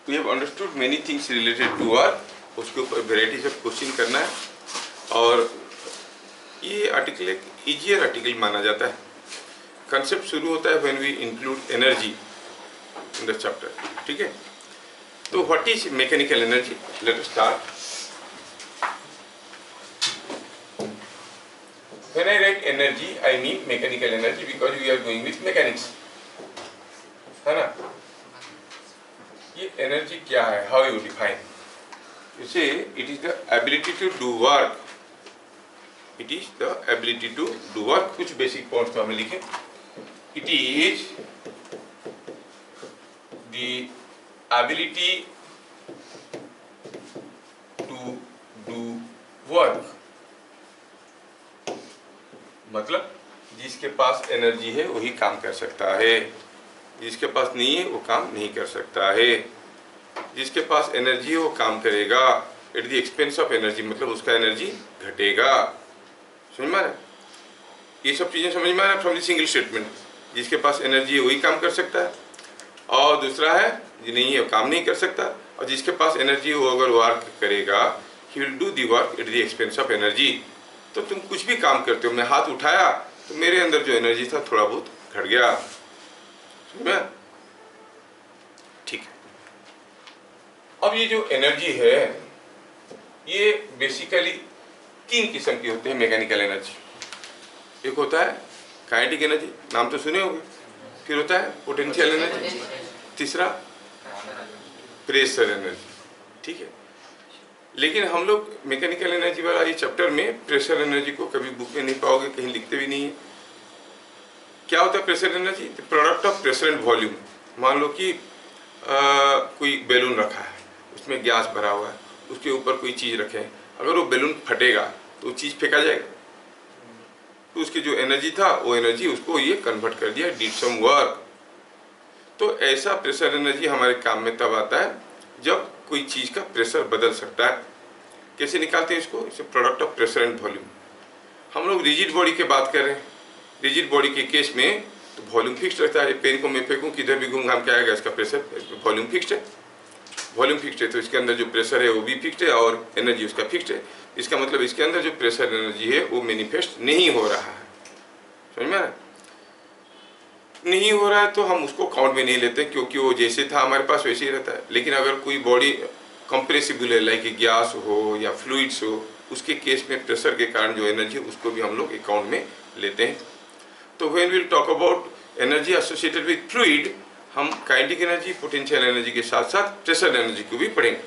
We have understood many things related to work. उसके ऊपर varieties of question करना है, और ये आर्टिकल एक ईजियर आर्टिकल माना जाता है। कंसेप्ट शुरू होता है when we include energy in the chapter. ठीक है, तो what is mechanical energy? Let us start. When I write energy, I mean mechanical energy because we are going with mechanics, है ना? ये एनर्जी क्या है? How you define? You say it is the ability to do work. It is the ability to do work. कुछ basic points हमें लिखें। It is the ability to do work. मतलब जिसके पास एनर्जी है वही काम कर सकता है, जिसके पास नहीं है वो काम नहीं कर सकता है। जिसके पास एनर्जी है वो काम करेगा eight the expense of energy, मतलब उसका एनर्जी घटेगा। समझ में आ रहा है? ये सब चीज़ें समझ में आ रहा है फ्रॉम द सिंगल स्टेटमेंट। जिसके पास एनर्जी है वही काम कर सकता है, और दूसरा है जो नहीं है वो काम नहीं कर सकता। और जिसके पास एनर्जी है वो अगर वर्क करेगा, he will do the work at the expense of energy. तो तुम कुछ भी काम करते हो, मैं हाथ उठाया तो मेरे अंदर जो एनर्जी था थोड़ा बहुत घट गया। समझ में? ठीक है। अब ये जो एनर्जी है ये बेसिकली तीन किस्म की होते हैं मैकेनिकल एनर्जी। एक होता है काइनेटिक एनर्जी, नाम तो सुने होंगे। फिर होता है पोटेंशियल एनर्जी, तीसरा प्रेशर एनर्जी। ठीक है, लेकिन हम लोग मैकेनिकल एनर्जी वाला ये चैप्टर में प्रेशर एनर्जी को कभी बुक में नहीं पाओगे, कहीं लिखते भी नहीं है। क्या होता है pressure energy? The product of pressure and volume. मान लो कि कोई बैलून रखा है, उसमें गैस भरा हुआ है, उसके ऊपर कोई चीज़ रखे हैं, अगर वो बैलून फटेगा तो वो चीज़ फेंका जाएगा। तो उसकी जो एनर्जी था वो एनर्जी उसको ये कन्वर्ट कर दिया, डिड सम वर्क। तो ऐसा प्रेशर एनर्जी हमारे काम में तब आता है जब कोई चीज़ का प्रेशर बदल सकता है। कैसे निकालते हैं इसको? इसे product of pressure and volume. हम लोग रिजिड बॉडी की बात कर रहे हैं। रिजिड बॉडी के केस में तो वॉल्यूम फिक्स रहता है। पेन को मैं फेंकूँ, किधर भी घूम घाम के आएगा, इसका प्रेशर वॉल्यूम फिक्स्ड है। वॉल्यूम फिक्स्ड है तो इसके अंदर जो प्रेशर है वो भी फिक्स्ड है और एनर्जी उसका फिक्स्ड है। इसका मतलब इसके अंदर जो प्रेशर एनर्जी है वो मैनिफेस्ट नहीं हो रहा है। समझ में? नहीं हो रहा है तो हम उसको काउंट में नहीं लेते, क्योंकि वो जैसे था हमारे पास वैसे ही रहता है। लेकिन अगर कोई बॉडी कंप्रेसिबल है, लाइक गैस हो या फ्लूइड्स हो, उसके केस में प्रेशर के कारण जो एनर्जी उसको भी हम लोग अकाउंट में लेते हैं। तो when we will talk about energy associated with fluid, हम काइनेटिक एनर्जी, पोटेंशियल एनर्जी के साथ साथ प्रेशर एनर्जी को भी पढ़ेंगे।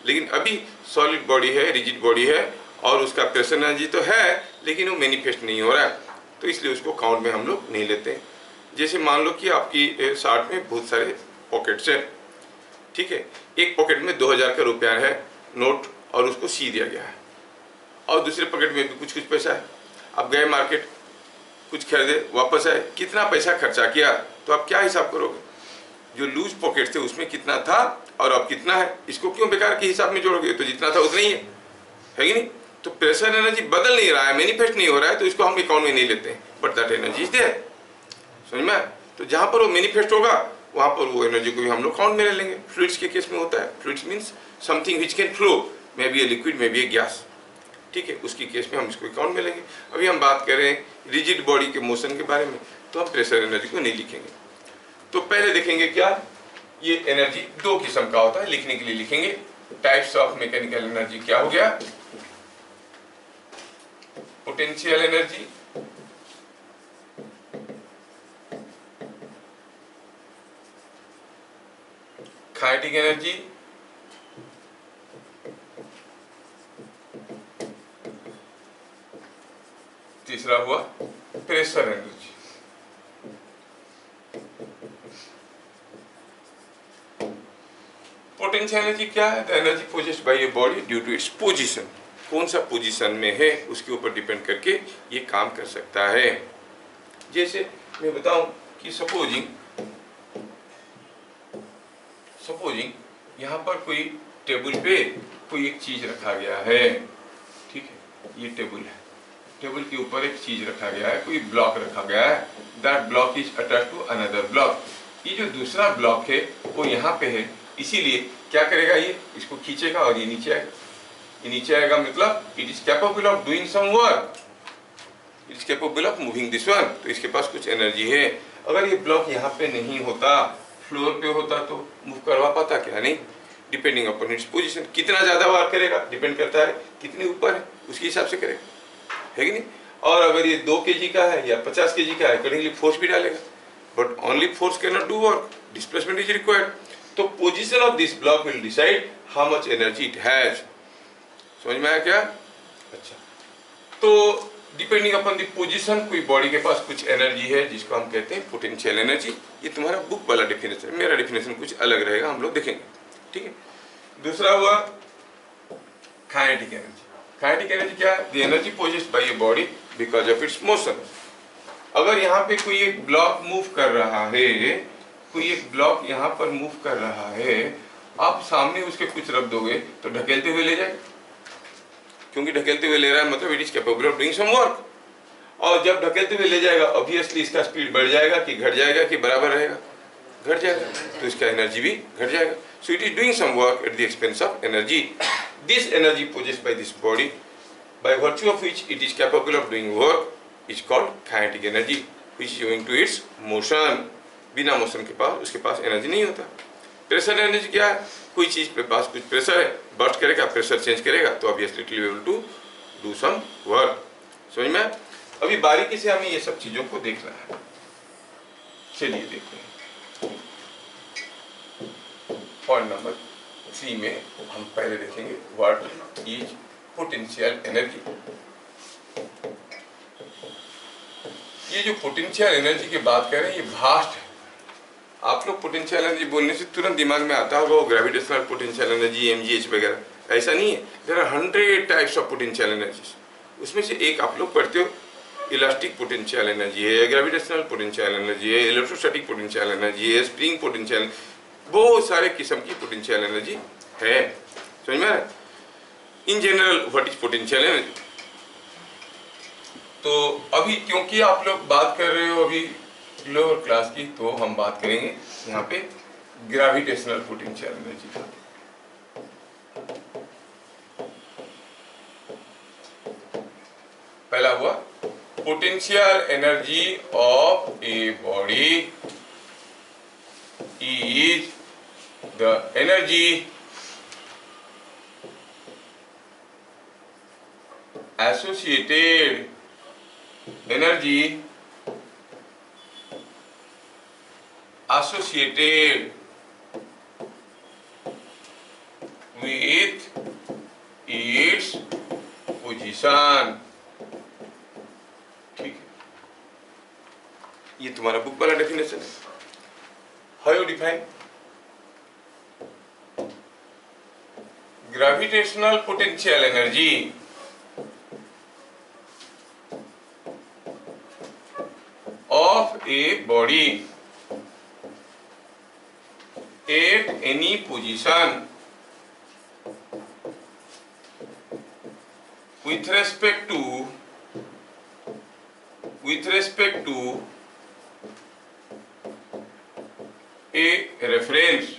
लेकिन अभी सॉलिड बॉडी है, रिजिड बॉडी है, और उसका प्रेशर एनर्जी तो है लेकिन वो मैनिफेस्ट नहीं हो रहा है, तो इसलिए उसको काउंट में हम लोग नहीं लेते। जैसे मान लो कि आपकी शार्ट में बहुत सारे पॉकेट्स हैं। ठीक है, एक पॉकेट में 2000 का रुपया है नोट और उसको सी दिया गया है, और दूसरे पॉकेट में भी कुछ कुछ पैसा है। आप गए मार्केट, कुछ खरीदे, वापस आए, कितना पैसा खर्चा किया, तो आप क्या हिसाब करोगे? जो लूज पॉकेट थे उसमें कितना था और अब कितना है, इसको क्यों बेकार के हिसाब में जोड़ोगे? तो जितना था उतना ही है कि नहीं? तो प्रेशर एनर्जी बदल नहीं रहा है, मैनिफेस्ट नहीं हो रहा है, तो इसको हम अकाउंट में नहीं लेते, but that energy is there. समझ में? तो जहाँ पर वो मैनिफेस्ट होगा वहाँ पर वो एनर्जी को भी हम लोग काउंट में ले लेंगे। फ्लूइड्स के केस में होता है, fluids means something which can flow, may be a liquid, may be A gas. ठीक है, उसकी केस में हम इसको अकाउंट में लेंगे। अभी हम बात कर रहे हैं रिजिड बॉडी के मोशन के बारे में, तो हम प्रेशर एनर्जी को नहीं लिखेंगे। तो पहले देखेंगे क्या ये एनर्जी दो किस्म का होता है, लिखने के लिए लिखेंगे टाइप्स ऑफ मैकेनिकल एनर्जी। क्या हो गया? पोटेंशियल एनर्जी, काइनेटिक एनर्जी, तीसरा हुआ प्रेशर एनर्जी। पोटेंशियल एनर्जी क्या है? The energy possessed by a body due to its position. कौन सा पोजीशन में है उसके ऊपर डिपेंड करके ये काम कर सकता है। जैसे मैं बताऊं कि सपोजिंग यहाँ पर कोई टेबल पे कोई एक चीज रखा गया है। ठीक है, ये टेबल है, टेबल के ऊपर एक चीज रखा गया है, कोई ब्लॉक रखा गया है। That block is attached to another block. ये जो दूसरा ब्लॉक है वो यहाँ पे है इसीलिए क्या करेगा, ये इसको खींचेगा और ये नीचे आएगा। ये नीचे आएगा मतलब it is capable of doing some work, it is capable of moving this one. तो इसके पास कुछ एनर्जी है। अगर ये ब्लॉक यहाँ पे नहीं होता, फ्लोर पे होता, तो मूव करवा पाता क्या? नहीं। डिपेंडिंग अपॉन इट्स पोजीशन, कितना ज्यादा वर्क करेगा डिपेंड करता है कितने ऊपर है, उसके हिसाब से करेगा, है कि नहीं। और अगर ये 2 kg का है या 50 kg का है, अकॉर्डिंगली फोर्स भी डालेगा। But only force can not do work, displacement is required. तो position of this block will decide how much energy it has. समझ में आया क्या? अच्छा, तो डिपेंडिंग अपॉन द पोजीशन, कोई बॉडी के पास कुछ एनर्जी है जिसको हम कहते हैं पोटेंशियल एनर्जी। ये तुम्हारा बुक वाला डेफिनेशन है, मेरा डेफिनेशन कुछ अलग रहेगा, हम लोग देखेंगे, ठीक है। दूसरा हुआ काइनेटिक एनर्जी। काइनेटिक एनर्जी क्या है? The energy possessed by a body because of its motion. अगर यहाँ पे कोई एक ब्लॉक मूव कर रहा है, कोई एक ब्लॉक यहाँ पर मूव कर रहा है, आप सामने उसके कुछ रख दोगे तो ढकेलते हुए ले जाएगा, क्योंकि ढकेलते हुए ले रहा है मतलब it is capable of doing some work. और जब ढकेलते हुए ले जाएगा, ऑब्वियसली इसका स्पीड बढ़ जाएगा कि घट जाएगा कि बराबर रहेगा? घट जाएगा, तो इसका एनर्जी भी घट जाएगा। So it is doing some work at the expense of energy. This energy possessed by this body by virtue of which it is capable of doing work is called kinetic energy, which is owing to its motion। बिना motion के पास उसके पास energy नहीं होता। Pressure energy क्या है? कोई चीज के पास कुछ प्रेशर है, बर्स्ट करेगा, प्रेशर चेंज करेगा, तो obviously it will be able to do some work. समझ में? अभी बारीकी से हमें ये सब चीजों को देखना है। चलिए देखते हैं। पॉइंट नंबर 3 में हम पहले देखेंगे व्हाट इज पोटेंशियल एनर्जी। ये जो पोटेंशियल एनर्जी की बात कर रहे हैं, ये वास्ट है। आप लोग पोटेंशियल एनर्जी बोलने से तुरंत दिमाग में आता होगा वो ग्रेविटेशनल पोटेंशियल एनर्जी, MGH वगैरह। ऐसा नहीं है। There are 100 types of potential energy. उसमें से एक आप लोग पढ़ते हो, इलास्टिक पोटेंशियल एनर्जी है, ग्रेविटेशनल पोटेंशियल एनर्जी है, इलेक्ट्रोस्टैटिक पोटेंशियल एनर्जी है, स्प्रिंग पोटेंशियल, बहुत सारे किस्म की पोटेंशियल एनर्जी है। समझ में? In general what is potential energy. तो अभी क्योंकि आप लोग बात कर रहे हो अभी लोअर क्लास की, तो हम बात करेंगे यहाँ पे ग्रेविटेशनल पोटेंशियल एनर्जी का। पहला हुआ potential energy of a body is the energy associated associated with its position। ठीक है, ये तुम्हारा बुक वाला डेफिनेशन है। How you define gravitational potential energy of a body at any position with respect to a reference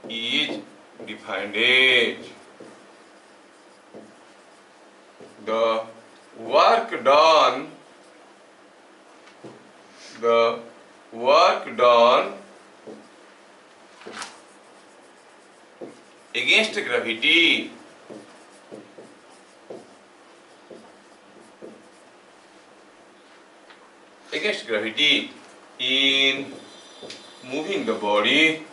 is defined as the work done against gravity in moving the body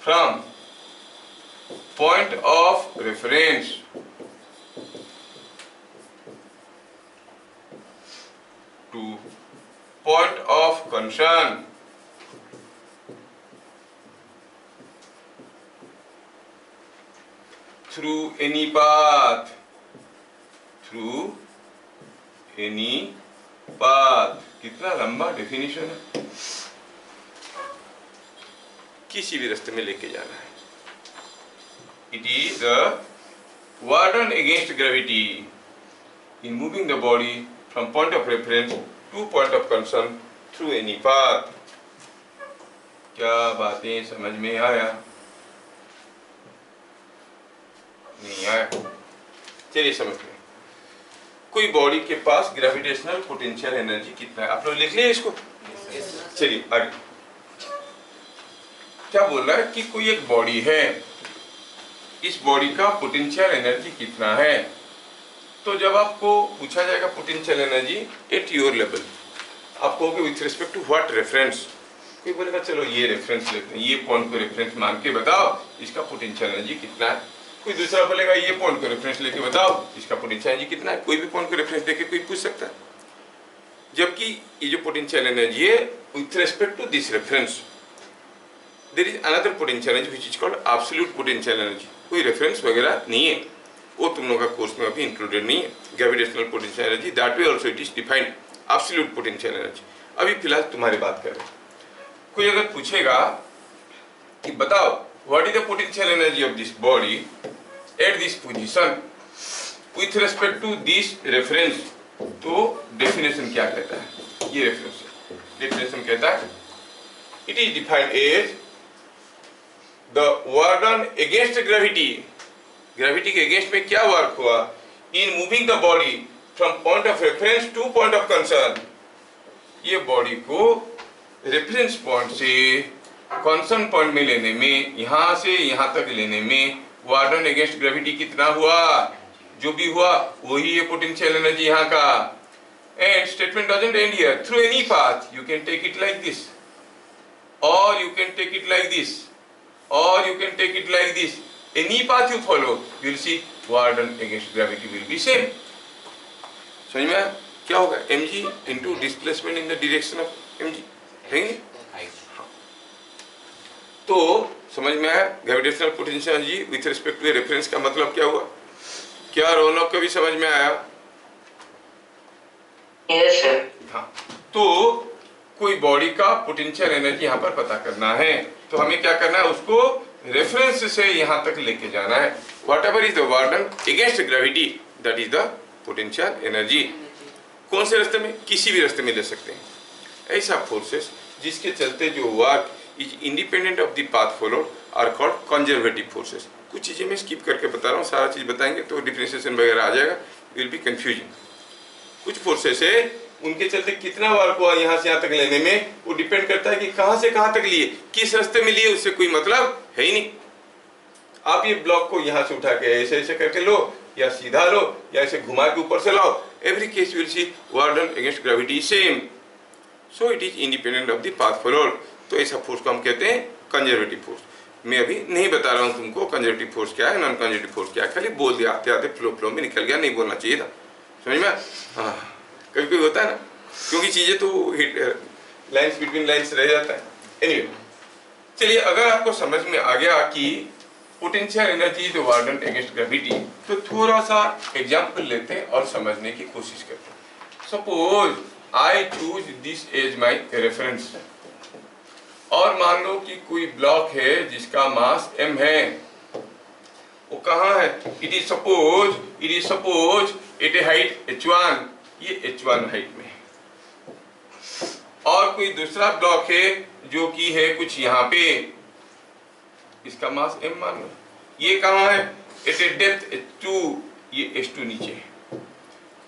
from point of reference to point of concern through any path कितना लंबा definition है। किसी भी रास्ते में लेके जाना है। It is the Warden against gravity in moving the body from point of reference to point of concern through any path. क्या बातें समझ में आया? नहीं आया? चलिए समझते हैं। कोई बॉडी के पास ग्रेविटेशनल पोटेंशियल एनर्जी कितना है? आप लोग लिख लिए इसको? चलिए आगे। क्या बोल रहा है कि कोई एक बॉडी है, इस बॉडी का पोटेंशियल एनर्जी कितना है? तो जब आपको पूछा जाएगा potential energy at your level, आप कहोगे with respect to what reference? कोई बोलेगा चलो ये रेफरेंस लेते हैं, ये पॉइंट को रेफरेंस मान के बताओ इसका पोटेंशियल एनर्जी कितना है। कोई दूसरा बोलेगा ये पॉइंट को रेफरेंस लेके बताओ इसका पोटेंशियल एनर्जी कितना है। कोई भी पॉइंट को रेफरेंस लेके कोई पूछ सकता है। जबकि ये जो पोटेंशियल एनर्जी है with respect to this reference there is another potential energy which is called absolute potential energy. कोई रेफरेंस वगैरह नहीं है, वो तुम लोगों का कोर्स में अभी इंक्लूडेड नहीं है। Gravitational potential energy that way also it is defined absolute potential energy. अभी फिलहाल तुम्हारी बात करें। कोई अगर पूछेगा कि बताओ what is the potential energy of this body at this position with respect to this reference, तो डेफिनेशन क्या कहता है? ये रेफरेंस डेफिनेशन कहता है it is defined as the work done against gravity. Gravity के अगेंस्ट में क्या वर्क हुआ? In moving the body from point of reference to point of concern. ये बॉडी को रेफरेंस पॉइंट से कंसर्न पॉइंट में लेने में, यहां से यहां तक लेने में वर्क डन अगेंस्ट ग्रेविटी कितना हुआ? जो भी हुआ वही है पोटेंशियल एनर्जी यहाँ का। And statement doesn't end here. Through any path you can take it like this, और you can take it like this, or you can take it like this. Any path you follow, you will see work done against gravity will be same. समझ में आया? क्या होगा? mg into displacement in the direction of mg है नहीं? तो समझ में आया gravitational potential energy with respect to reference का मतलब क्या हुआ? क्या रौनक को भी समझ में आया? Yes sir. हाँ, तो कोई बॉडी का पोटेंशियल एनर्जी यहाँ पर पता करना है, तो हमें क्या करना है? उसको रेफरेंस से यहाँ तक लेके जाना है। Whatever is the work done against gravity that is the potential energy. कौन से रास्ते में? किसी भी रास्ते में ले सकते हैं। ऐसा फोर्सेस जिसके चलते जो work is independent of the path followed are called conservative forces. कुछ चीजें मैं स्किप करके बता रहा हूँ, सारा चीज बताएंगे तो डिफरेंशिएशन वगैरह आ जाएगा, विल बी कंफ्यूजिंग। कुछ फोर्सेस है उनके चलते कितना वर्क हुआ यहाँ से यहाँ तक लेने में, वो डिपेंड करता है कि कहाँ से कहाँ तक लिए, किस रास्ते में लिए, उससे कोई मतलब है ही नहीं। आप ये ब्लॉक को यहाँ से उठा के ऐसे ऐसे करके लो, या सीधा लो, या ऐसे घुमा के ऊपर से लाओ, every case will see work done against gravity same, so it is independent of the path followed. तो ऐसा फोर्स को हम कहते हैं कंजर्वेटिव फोर्स। मैं अभी नहीं बता रहा हूँ तुमको कंजर्वेटिव फोर्स क्या है, नॉन कंजर्वेटिव फोर्स क्या है, खाली बोल दिया आते आते फ्लो में निकल गया, नहीं बोलना चाहिए था। समझ में? हाँ, कभी कभी होता है ना, क्योंकि चीजें तो लाइंस बिटवीन लाइंस रह जाता है। एनीवे, चलिए अगर आपको समझ में आ गया कि potential energy is work done against gravity, तो थोड़ा सा एग्जांपल लेते हैं और समझने की कोशिश करते हैं। Suppose I choose this as my reference, और मान लो कि कोई ब्लॉक है जिसका मास m है, वो कहाँ है? It is suppose at a height h1, ये h1 हाइट में है। और कोई दूसरा ब्लॉक है जो कि है कुछ यहाँ पे, इसका मास m मान लो, ये कहाँ है? एट ए डेप्थ h2, ये h2 नीचे है।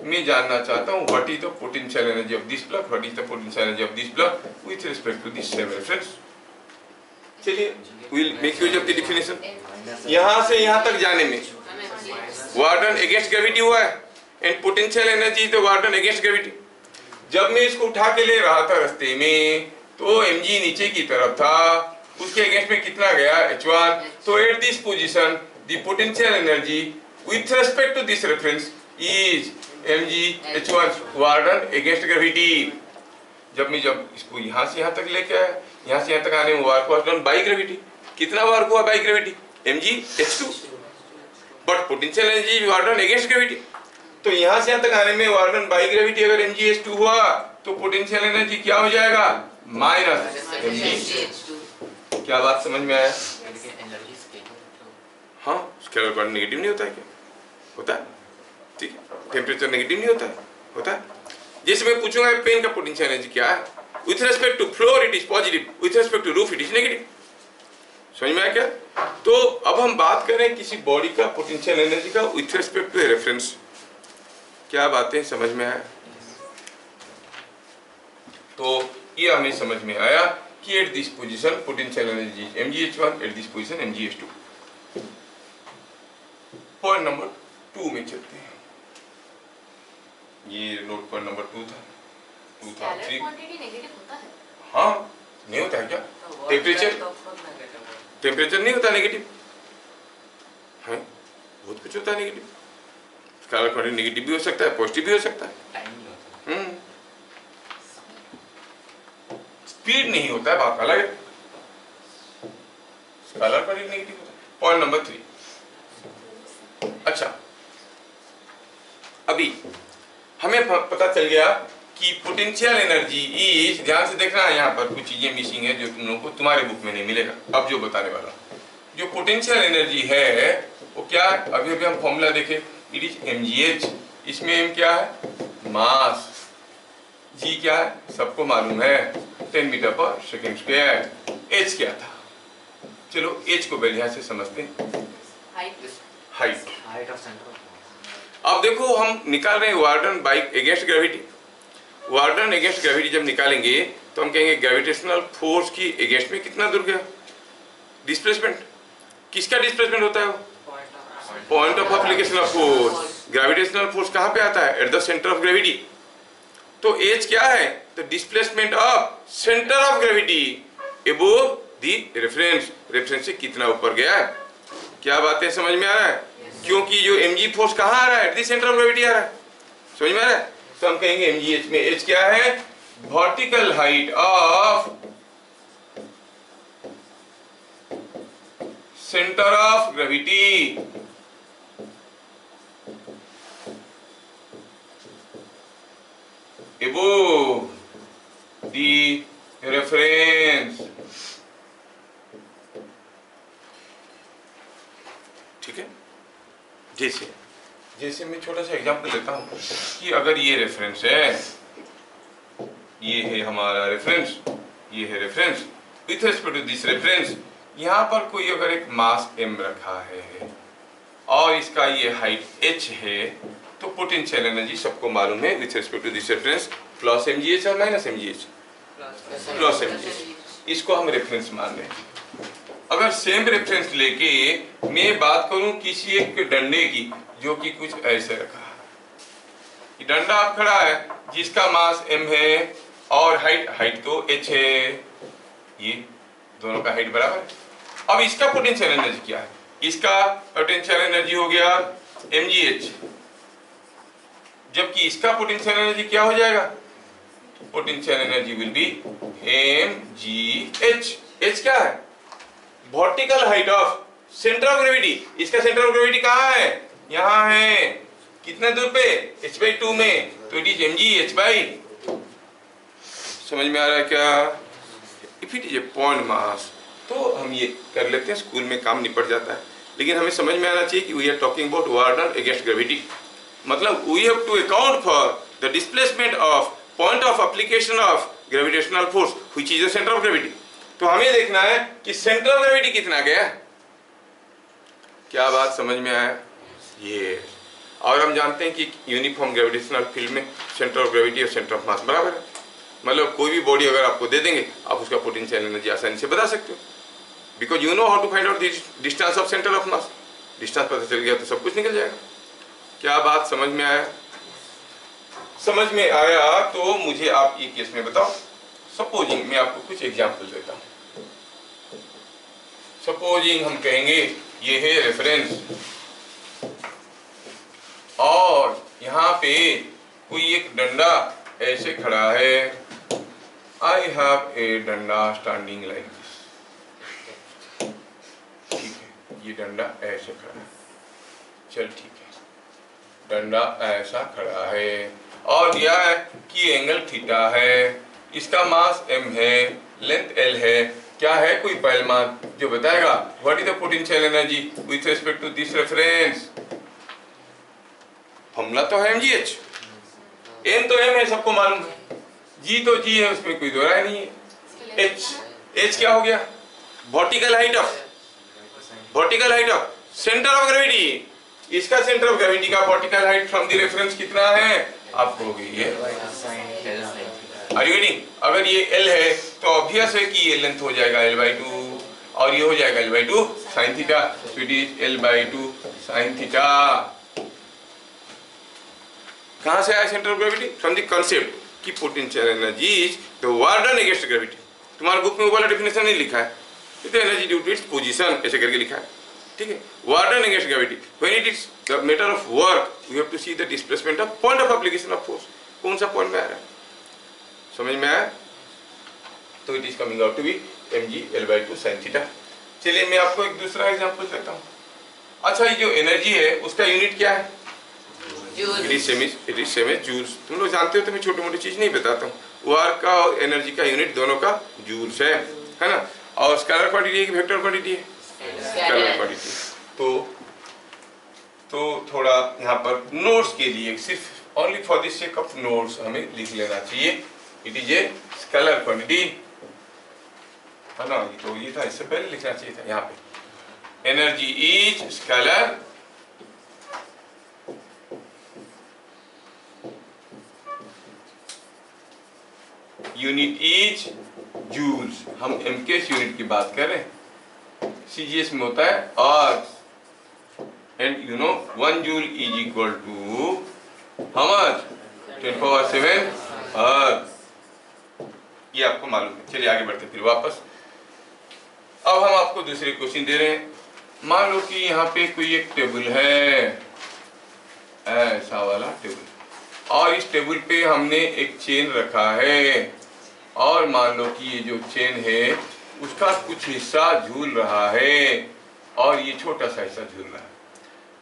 मैं जानना चाहता हूँ what is the potential energy of this block, what is the potential energy of this block with respect to this same reference. चलिए we will make use of the definition. यहाँ से यहाँ तक जाने में वर्क डन अगेंस्ट ग्रेविटी हुआ है, and potential energy is the work done against gravity. जब मैं इसको उठा के ले रहा था रास्ते में, तो mg नीचे की तरफ था, उसके अगेंस्ट में कितना गया? h1। तो at this position the potential energy with respect to this reference is mg h1 work done against gravity. जब इसको यहाँ से यहाँ तक लेके आया, यहाँ से यहाँ तक आने में work was done by gravity. कितना वर्क हुआ bye gravity? mg h2, but potential energy work done against gravity. तो यहाँ से यहाँ तक आने में वर्क डन बाय ग्रेविटी अगर mg h2 हुआ, तो पोटेंशियल एनर्जी क्या हो जाएगा? Minus mg। क्या बात समझ में आया? हाँ, स्केलर क्वांटिटी नेगेटिव नहीं होता है क्या? होता है, ठीक है। टेम्परेचर नेगेटिव नहीं होता है, होता है। जैसे मैं पूछूंगा पेन का पोटेंशियल एनर्जी क्या है, with respect to floor it is positive, with respect to roof it is negative. समझ में आया क्या? तो अब हम बात करें किसी बॉडी का पोटेंशियल एनर्जी का विथ रेस्पेक्ट टू रेफरेंस। क्या बातें समझ में आया? तो ये हमें समझ में आया कि eight this position potential energy mgh1, eight this position mgh2। Point number 2 में चलते हैं। ये नोट पॉइंट नंबर 2 था, 3। हाँ, नहीं होता है क्या? टेम्परेचर नहीं होता नेगेटिव है, बहुत कुछ होता है नेगेटिव। स्केलर क्वांटिटी नेगेटिव भी हो सकता है, पॉजिटिव भी हो सकता है। स्पीड नहीं होता है, बात अलग है। स्केलर क्वांटिटी नेगेटिव होता है। Point number 3। अच्छा, अभी हमें पता चल गया कि पोटेंशियल एनर्जी इज, ध्यान से देखना है, यहाँ पर कुछ चीजें मिसिंग है जो तुम लोगों को तुम्हारे बुक में नहीं मिलेगा। अब जो बताने वाला, जो पोटेंशियल एनर्जी है वो क्या है? अभी हम फॉर्मूला देखें, इट इज mgh। इसमें m क्या है? मास। g क्या है? सबको मालूम है, 10 मीटर पर सेकेंड स्क्वायर। h क्या था? चलो h को बढ़िया से समझते हैं। Height of centre. अब देखो हम निकाल रहे हैं work done by against gravity. Work done against gravity जब निकालेंगे तो हम कहेंगे ग्रेविटेशनल फोर्स की अगेंस्ट में कितना दूर गया डिस्प्लेसमेंट। किसका डिस्प्लेसमेंट होता है? Point of application of force. Gravitational force कहाँ पे आता है? At the centre of gravity. तो एच क्या है? The displacement of centre of gravity above the reference. Reference से कितना ऊपर गया है? क्या बातें समझ में आ रहा है? क्योंकि जो mg फोर्स कहाँ आ रहा है? At the centre of gravity आ रहा है। समझ में आ रहा है? तो हम कहेंगे mgh में h क्या है? Vertical height of centre of gravity above the reference। ठीक है। जैसे मैं छोटा सा एग्जांपल देता हूं कि अगर ये रेफरेंस है, ये है हमारा रेफरेंस, ये है reference, with respect to this reference यहाँ पर कोई अगर एक मास m रखा है और इसका ये हाइट h है, तो पोटेंशियल एनर्जी सबको मालूम है with respect to this reference plus mgh और माइनस mgh, प्लस mgh। इसको हम रेफरेंस मान रहे हैं। अगर सेम रेफरेंस लेके मैं बात करूं किसी एक डंडे की जो कि कुछ ऐसे रखा है, डंडा आप खड़ा है जिसका मास m है और हाइट तो h है, ये दोनों का हाइट बराबर है। अब इसका पोटेंशियल एनर्जी क्या है? इसका पोटेंशियल एनर्जी हो गया mgh, जबकि इसका पोटेंशियल एनर्जी क्या हो जाएगा? Potential energy will be mgh। h क्या है? Vertical height of centre of gravity. इसका सेंटर ऑफ ग्रेविटी कहाँ है? यहाँ है। कितने दूर पे? h/2 में, तो इट इज mgh/। समझ में आ रहा है क्या? If it is a point mass तो हम ये कर लेते हैं, स्कूल में काम निपट जाता है। लेकिन हमें समझ में आना चाहिए कि we are talking about work done against gravity, मतलब we have to account for the displacement of point of application of gravitational force which is the centre of gravity. तो हमें देखना है कि सेंटर ऑफ ग्रेविटी कितना गया। क्या बात समझ में आया? ये और हम जानते हैं कि यूनिफॉर्म ग्रेविटेशनल फील्ड में सेंटर ऑफ ग्रेविटी और सेंटर ऑफ मास बराबर है। मतलब कोई भी बॉडी अगर आपको दे देंगे आप उसका पोटेंशियल एनर्जी आसानी से बता सकते हो, because you know how to find out the distance of centre of mass. Distance पता चल गया तो सब कुछ निकल जाएगा। क्या बात समझ में आया? समझ में आया तो मुझे आप ये केस में बताओ। सपोजिंग मैं आपको कुछ एग्जांपल देता हूँ। सपोजिंग हम कहेंगे ये है रेफरेंस और यहाँ पे कोई एक डंडा ऐसे खड़ा है। आई हैव ए डंडा स्टैंडिंग लाइक दिस। ठीक है, ये डंडा ऐसे खड़ा है। चल ठीक है, डंडा ऐसा खड़ा है और यह है कि एंगल थीटा है, इसका मास m है, लेंथ l है। क्या है? कोई पैलमान जो बताएगा what is the potential energy with respect to this reference. Formula तो है mgh, m तो m है, सबको मालूम है, g तो g है, उसमें कोई दो राय नहीं है। h क्या हो गया? Vertical height of centre of gravity. इसका सेंटर ऑफ ग्रेविटी का vertical height from the reference कितना है आपको हो गई है। Are you getting? अगर ये l है तो ऑब्वियस है कि ये लेंथ हो जाएगा l/2 और ये हो जाएगा l/2 sin theta, so it is l/2 sin theta. कहां से आया centre of gravity? From the concept कि potential energy is the work done against gravity. तुम्हारे बुक में वो वाला डेफिनेशन नहीं लिखा है, तो energy due to its position ऐसे करके लिखा है, ठीक है। Work done against gravity, when it is the matter of work we have to see the displacement of point of application of force. कौन सा पॉइंट में आ रहा है, समझ में आया? तो it is coming out to be mg l/2 sin theta. चलिए मैं आपको एक दूसरा एग्जांपल देता हूँ। अच्छा, ये जो एनर्जी है उसका यूनिट क्या है? It is same as joules. तुम लोग जानते हो तो मैं छोटी मोटी चीज नहीं बताता हूँ। वर्क का और एनर्जी का यूनिट दोनों का जूल्स है ना। और स्केलर क्वांटिटी है कि वेक्टर क्वांटिटी है? Scalar quantity. तो थोड़ा यहाँ पर नोट्स के लिए सिर्फ only for the sake of notes हमें लिख लेना चाहिए। It is a scalar quantity, है ना। तो ये था, इससे पहले लिखना चाहिए था यहाँ पे। Energy is scalar unit is joules. हम एमकेएस यूनिट की बात कर रहे हैं, सीजीएस में होता है ergs, and you know 1 joule is equal to how much? 10⁻⁷ ergs. ये आपको मालूम है। चलिए आगे बढ़ते फिर वापस। अब हम आपको दूसरे क्वेश्चन दे रहे हैं। मान लो कि यहाँ पे कोई एक टेबल है, ऐसा वाला टेबल, और इस टेबल पे हमने एक चेन रखा है, और मान लो कि ये जो चेन है उसका कुछ हिस्सा झूल रहा है और ये छोटा सा हिस्सा झूल रहा है।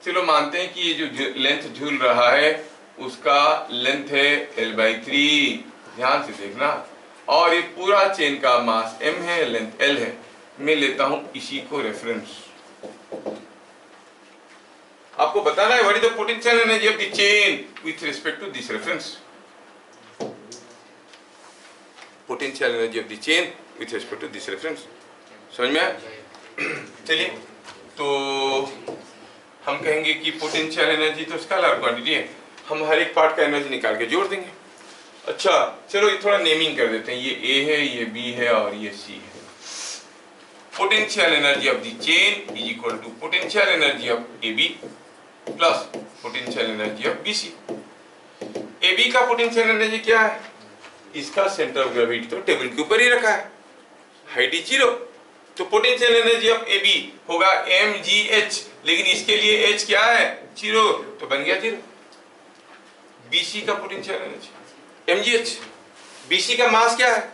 चलो मानते हैं कि ये जो लेंथ झूल रहा है उसका लेंथ है l/3, ध्यान से देखना, और ये पूरा चेन का मास m है, लेंथ l है। मैं लेता हूं इसी को रेफरेंस। आपको बताना है what is the potential energy of the chain with respect to this reference. Potential energy of the chain with respect to this reference, समझ में आया? चलिए, तो हम कहेंगे कि पोटेंशियल एनर्जी तो स्केलर क्वांटिटी है, हम हर एक पार्ट का एनर्जी निकाल के जोड़ देंगे। अच्छा चलो ये थोड़ा नेमिंग कर देते हैं, ये A है, ये B है और ये C है। Potential energy of the chain is equal to potential energy of AB plus potential energy of BC। AB का पोटेंशियल एनर्जी क्या है? इसका सेंटर ऑफ ग्रेविटी तो टेबल के ऊपर ही रखा है, हाइट इज 0, तो पोटेंशियल एनर्जी ऑफ AB होगा mgh, लेकिन इसके लिए h क्या है? 0, तो बन गया 0। BC का पोटेंशियल एनर्जी mgh, BC का मास क्या है?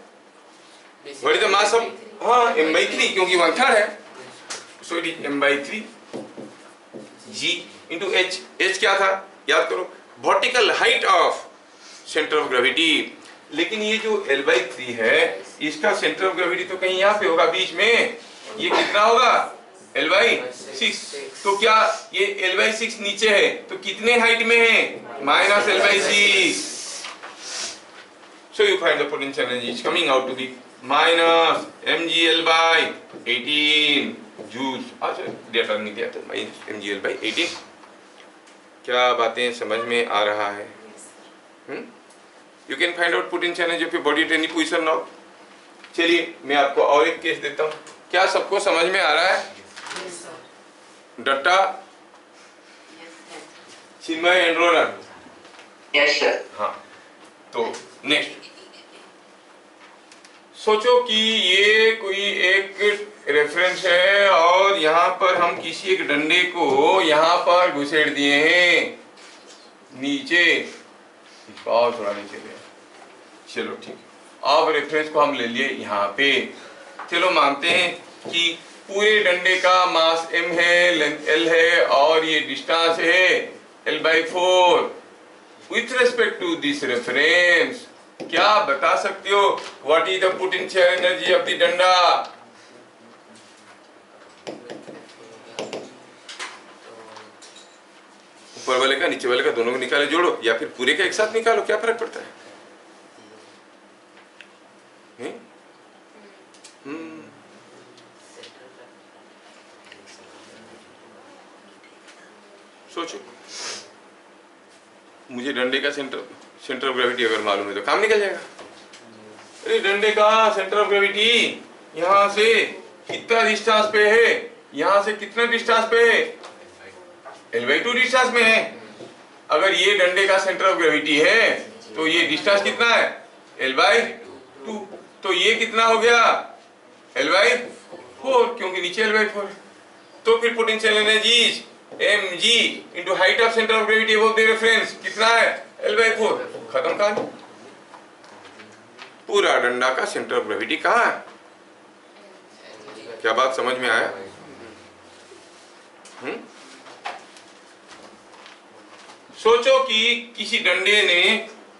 What is the mass of m/3, क्योंकि 1/3 है, सो it is m/3 g into h। h क्या था याद करो? Vertical height of centre of gravity. लेकिन ये जो l/3 है इसका सेंटर ऑफ ग्रेविटी तो कहीं यहाँ पे होगा बीच में, ये कितना होगा? l/6। तो क्या ये l/6 नीचे है तो कितने हाइट में है? -l/6। So you find the potential energy is coming out to be minus mgl/18 joules। अच्छा डेटा नहीं दिया तो -mgl/18। क्या बातें समझ में आ रहा है? You can find out potential energy of your body at any position now। चलिए मैं आपको और एक केस देता हूँ। क्या सबको समझ में आ रहा है? डट्टा, चिन्मय एंड रोलन? Yes sir. हाँ, तो नेक्स्ट सोचो कि ये कोई एक रेफरेंस है और यहाँ पर हम किसी एक डंडे को यहाँ पर घुसेड़ दिए हैं नीचे, और थोड़ा नीचे गया, चलो ठीक है। अब रेफरेंस को हम ले लिए यहाँ पे। चलो मानते हैं कि पूरे डंडे का मास m है, लेंथ l है और ये डिस्टेंस है l/4। With respect to this reference क्या बता सकते हो what is the potential energy of the डंडा? ऊपर वाले का नीचे वाले का दोनों को निकाले जोड़ो, या फिर पूरे का एक साथ निकालो, क्या फर्क पड़ता है? सोचो, मुझे डंडे का सेंटर ऑफ ग्रेविटी अगर मालूम है तो काम निकल जाएगा। अरे डंडे का सेंटर ऑफ ग्रेविटी यहाँ से कितना डिस्टेंस पे है, यहाँ से कितना डिस्टेंस पे है, L/2 डिस्टेंस में है। अगर ये डंडे का सेंटर ऑफ ग्रेविटी है तो ये डिस्टेंस कितना है, L/2। तो ये कितना हो गया, L/4, क्योंकि नीचे L/4 है। तो फिर potential energies mg into height of centre of gravity above the reference कितना है, L/4। खत्म कहानी। पूरा डंडा का सेंटर ऑफ ग्रेविटी कहाँ है? क्या बात समझ में आया? सोचो कि किसी डंडे ने,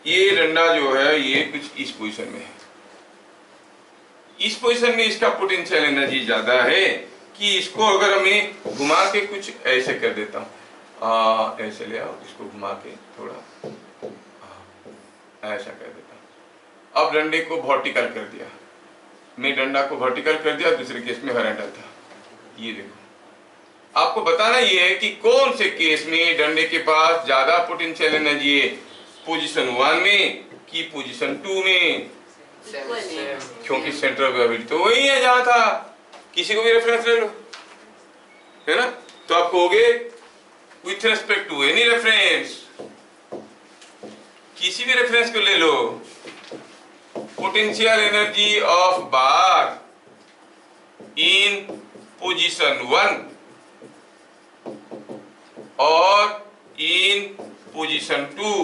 ये डंडा जो है ये कुछ इस पोजीशन में है, इस पोजीशन में इसका पोटेंशियल एनर्जी ज्यादा है कि इसको अगर हमें घुमा के कुछ ऐसे कर देता हूँ, ऐसे ले आओ, इसको घुमा के थोड़ा ऐसा कर देता हूँ। अब डंडे को वर्टिकल कर दिया, मैं डंडा को वर्टिकल कर दिया, दूसरे केस में हॉरिजॉन्टल था। ये देखो, आपको बताना ये है कि कौन से केस में डंडे के पास ज्यादा पोटेंशियल एनर्जी है, पोजीशन 1 में कि पोजीशन 2 में, क्योंकि सेंटर ऑफ ग्रेविटी तो वही है जहां था। किसी को भी रेफरेंस ले लो, है ना, तो आप कहोगे with respect to any reference, किसी भी रेफरेंस को ले लो, potential energy of bar in position 1 और in position 2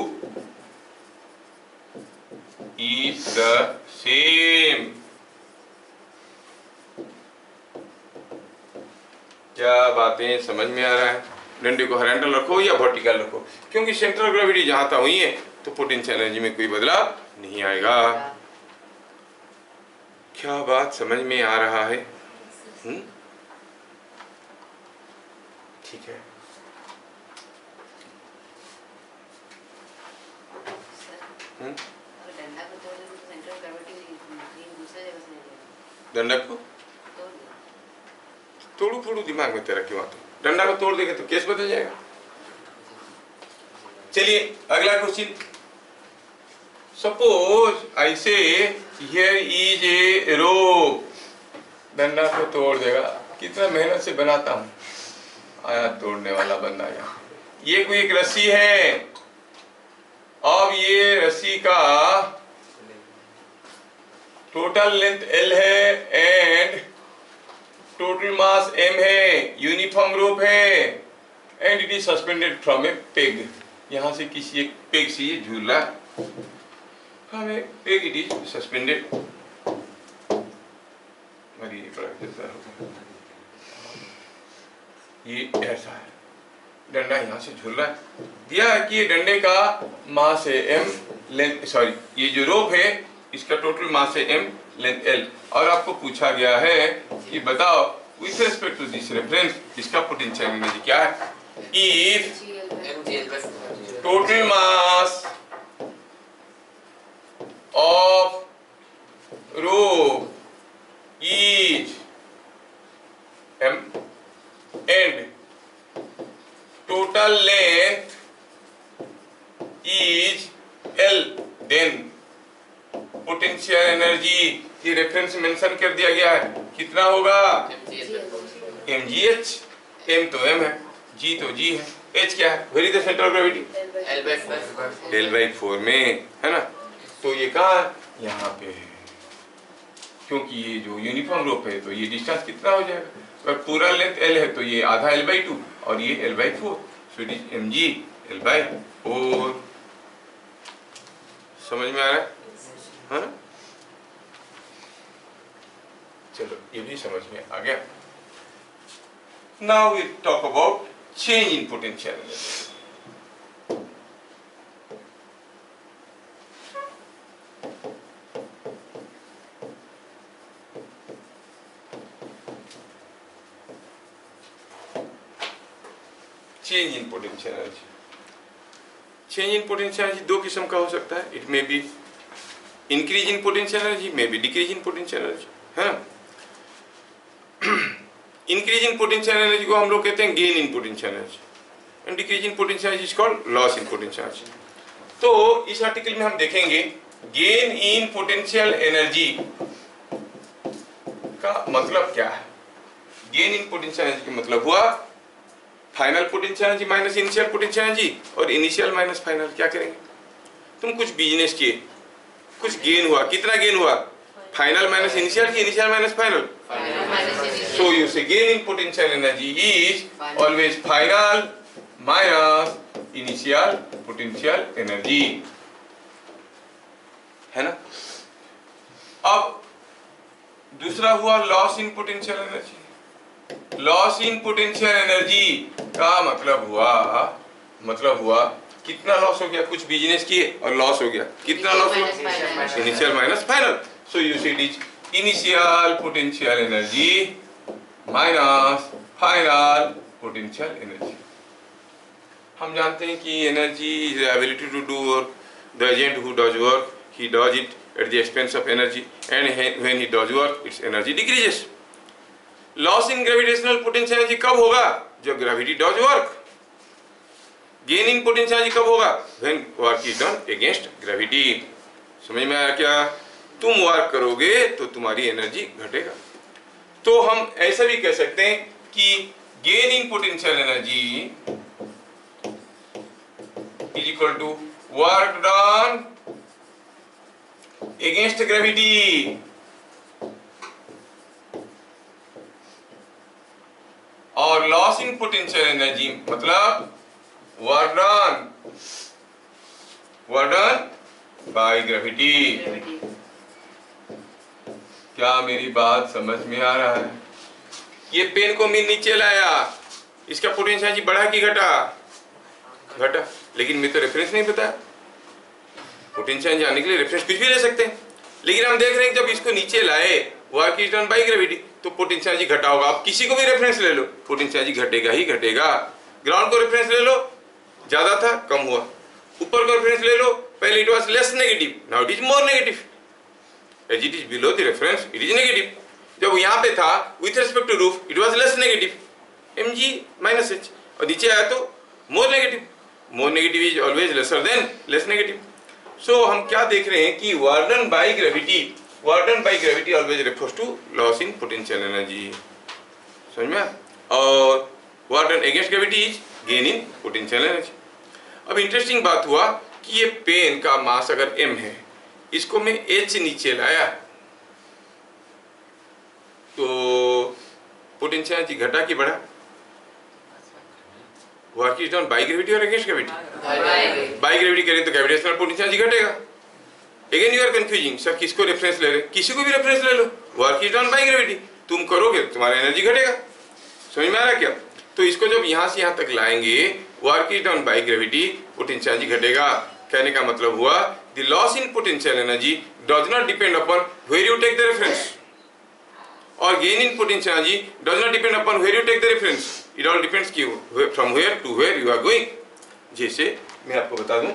is the same। क्या बातें समझ में आ रहा है? डंडे को हॉरिजॉन्टल रखो या वर्टिकल रखो, क्योंकि सेंट्रल ग्रेविटी जहां था वही है, तो पोटेंशियल एनर्जी में कोई बदलाव नहीं आएगा। क्या बात समझ में आ रहा है? ठीक है। डंडा को तोड़ू फोड़ू दिमाग में तेरा क्यों आता? डंडा को तोड़ देंगे तो केस बदल जाएगा। चलिए अगला क्वेश्चन। सपोज आई से हियर इज ए रोप, डंडा को तोड़ देगा, कितना मेहनत से बनाता हूं, आया तोड़ने वाला बंदा आया। ये कोई एक रस्सी है, अब ये रस्सी का टोटल लेंथ L है एंड टोटल मास M है, यूनिफॉर्म रोप है and it is suspended from A peg. यहां से किसी एक पेग से ये झूल रहा है, हमें पेग इट इज सस्पेंडेड। ये ऐसा है, डंडा यहां से झूल रहा है, दिया है कि ये डंडे का मास है M, लेंथ सॉरी ये जो रोप है इसका टोटल मास है M, लेंथ L, और आपको पूछा गया है कि बताओ with respect to this reference इसका पोटेंशियल एनर्जी क्या है। If total mass of rope is M and total length is L, then potential energy की रेफरेंस मेंशन कर दिया गया है, कितना होगा, mgh। m तो m है, g तो g है, h क्या है, very the centre of gravity L/4 में, है ना। तो ये कहाँ है, यहाँ पे है, क्योंकि ये जो यूनिफॉर्म रोप है तो ये डिस्टेंस कितना हो जाएगा, अगर पूरा लेंथ L है तो ये आधा L/2 और ये L/4, so it is mg L/4। समझ में आ रहा है ना? चलो ये भी समझ में आ गया। Now we talk about change in potential energy. Change in potential energy change in potential energy दो किस्म का हो सकता है. It may be increase in potential energy, may be decrease in potential energy, है ना. इंक्रीज इन पोटेंशियल एनर्जी को हम लोग कहते हैं gain in potential energy, and decrease in potential energy is called loss in potential energy. तो इस article में हम देखेंगे गेन इन पोटेंशियल एनर्जी का मतलब क्या है. गेन इन पोटेंशियल एनर्जी का मतलब हुआ final potential energy minus initial potential energy, और इनिशियल माइनस फाइनल. क्या करेंगे, तुम कुछ बिजनेस किए, कुछ गेन हुआ, कितना गेन हुआ, फाइनल माइनस इनिशियल की initial minus final. So you say gain in potential energy is always final minus initial potential energy, है ना. अब दूसरा हुआ loss in potential energy. Loss in potential energy का मतलब हुआ कितना लॉस हो गया, कुछ बिजनेस किए और लॉस हो गया, कितना लॉस हुआ, initial minus final. So you see it is initial potential energy minus final potential energy. हम जानते हैं कि energy is ability to do work. The agent who does work he does it at the expense of energy, and when he does work its energy decreases. Loss in gravitational potential energy कब होगा, जब gravity does work. Gain in potential energy कब होगा, when work is done against gravity. समझ में आया क्या, तुम वर्क करोगे तो तुम्हारी एनर्जी घटेगा. तो हम ऐसा भी कह सकते हैं कि gain in potential energy is equal to work done against gravity, और लॉस इन पोटेंशियल एनर्जी मतलब वर्क डन बाय ग्रेविटी. क्या मेरी बात समझ में आ रहा है. ये पेन को मैं नीचे लाया, इसका पोटेंशियल एनर्जी बढ़ा कि घटा, लेकिन मैं तो रेफरेंस नहीं बताया. पोटेंशियल जाने के लिए रेफरेंस कुछ भी ले सकते हैं, लेकिन हम देख रहे हैं कि जब इसको नीचे लाए work is done by gravity तो पोटेंशियल एनर्जी घटा होगा. आप किसी को भी रेफरेंस ले लो, पोटेंशियल एनर्जी घटेगा ही घटेगा. ग्राउंड को रेफरेंस ले लो, ज्यादा था कम हुआ. ऊपर को रेफरेंस ले लो, पहले it was less negative, now it is more negative. As it is below the reference it is negative. जब यहाँ पे था with respect to roof it was less negative mg minus h, और नीचे आया तो more negative. More negative is always lesser than less negative. So हम क्या देख रहे हैं कि work done by gravity always refers to loss in potential energy. समझ में. और work done against gravity is gain in potential energy. अब इंटरेस्टिंग बात हुआ कि ये पेन का मास अगर m है, इसको मैं h नीचे लाया तो पोटेंशियल एनर्जी घटा कि बढ़ा, work is done by gravity और अगेंस्ट ग्रेविटी. बाय ग्रेविटी करें तो ग्रेविटेशनल पोटेंशियल एनर्जी घटेगा. Again you are confusing, sir किसको रेफरेंस ले रहे, किसी को भी रेफरेंस ले लो, work is done by gravity तुम करोगे तुम्हारा एनर्जी घटेगा. समझ में आ रहा क्या. तो इसको जब यहाँ से यहाँ तक लाएंगे work is done by gravity potential energy घटेगा. कहने का मतलब हुआ the loss in potential energy does not depend upon where you take the reference, और gain in potential energy does not depend upon where you take the reference. It all depends कि from where to where you are going. जैसे मैं आपको बता दूं,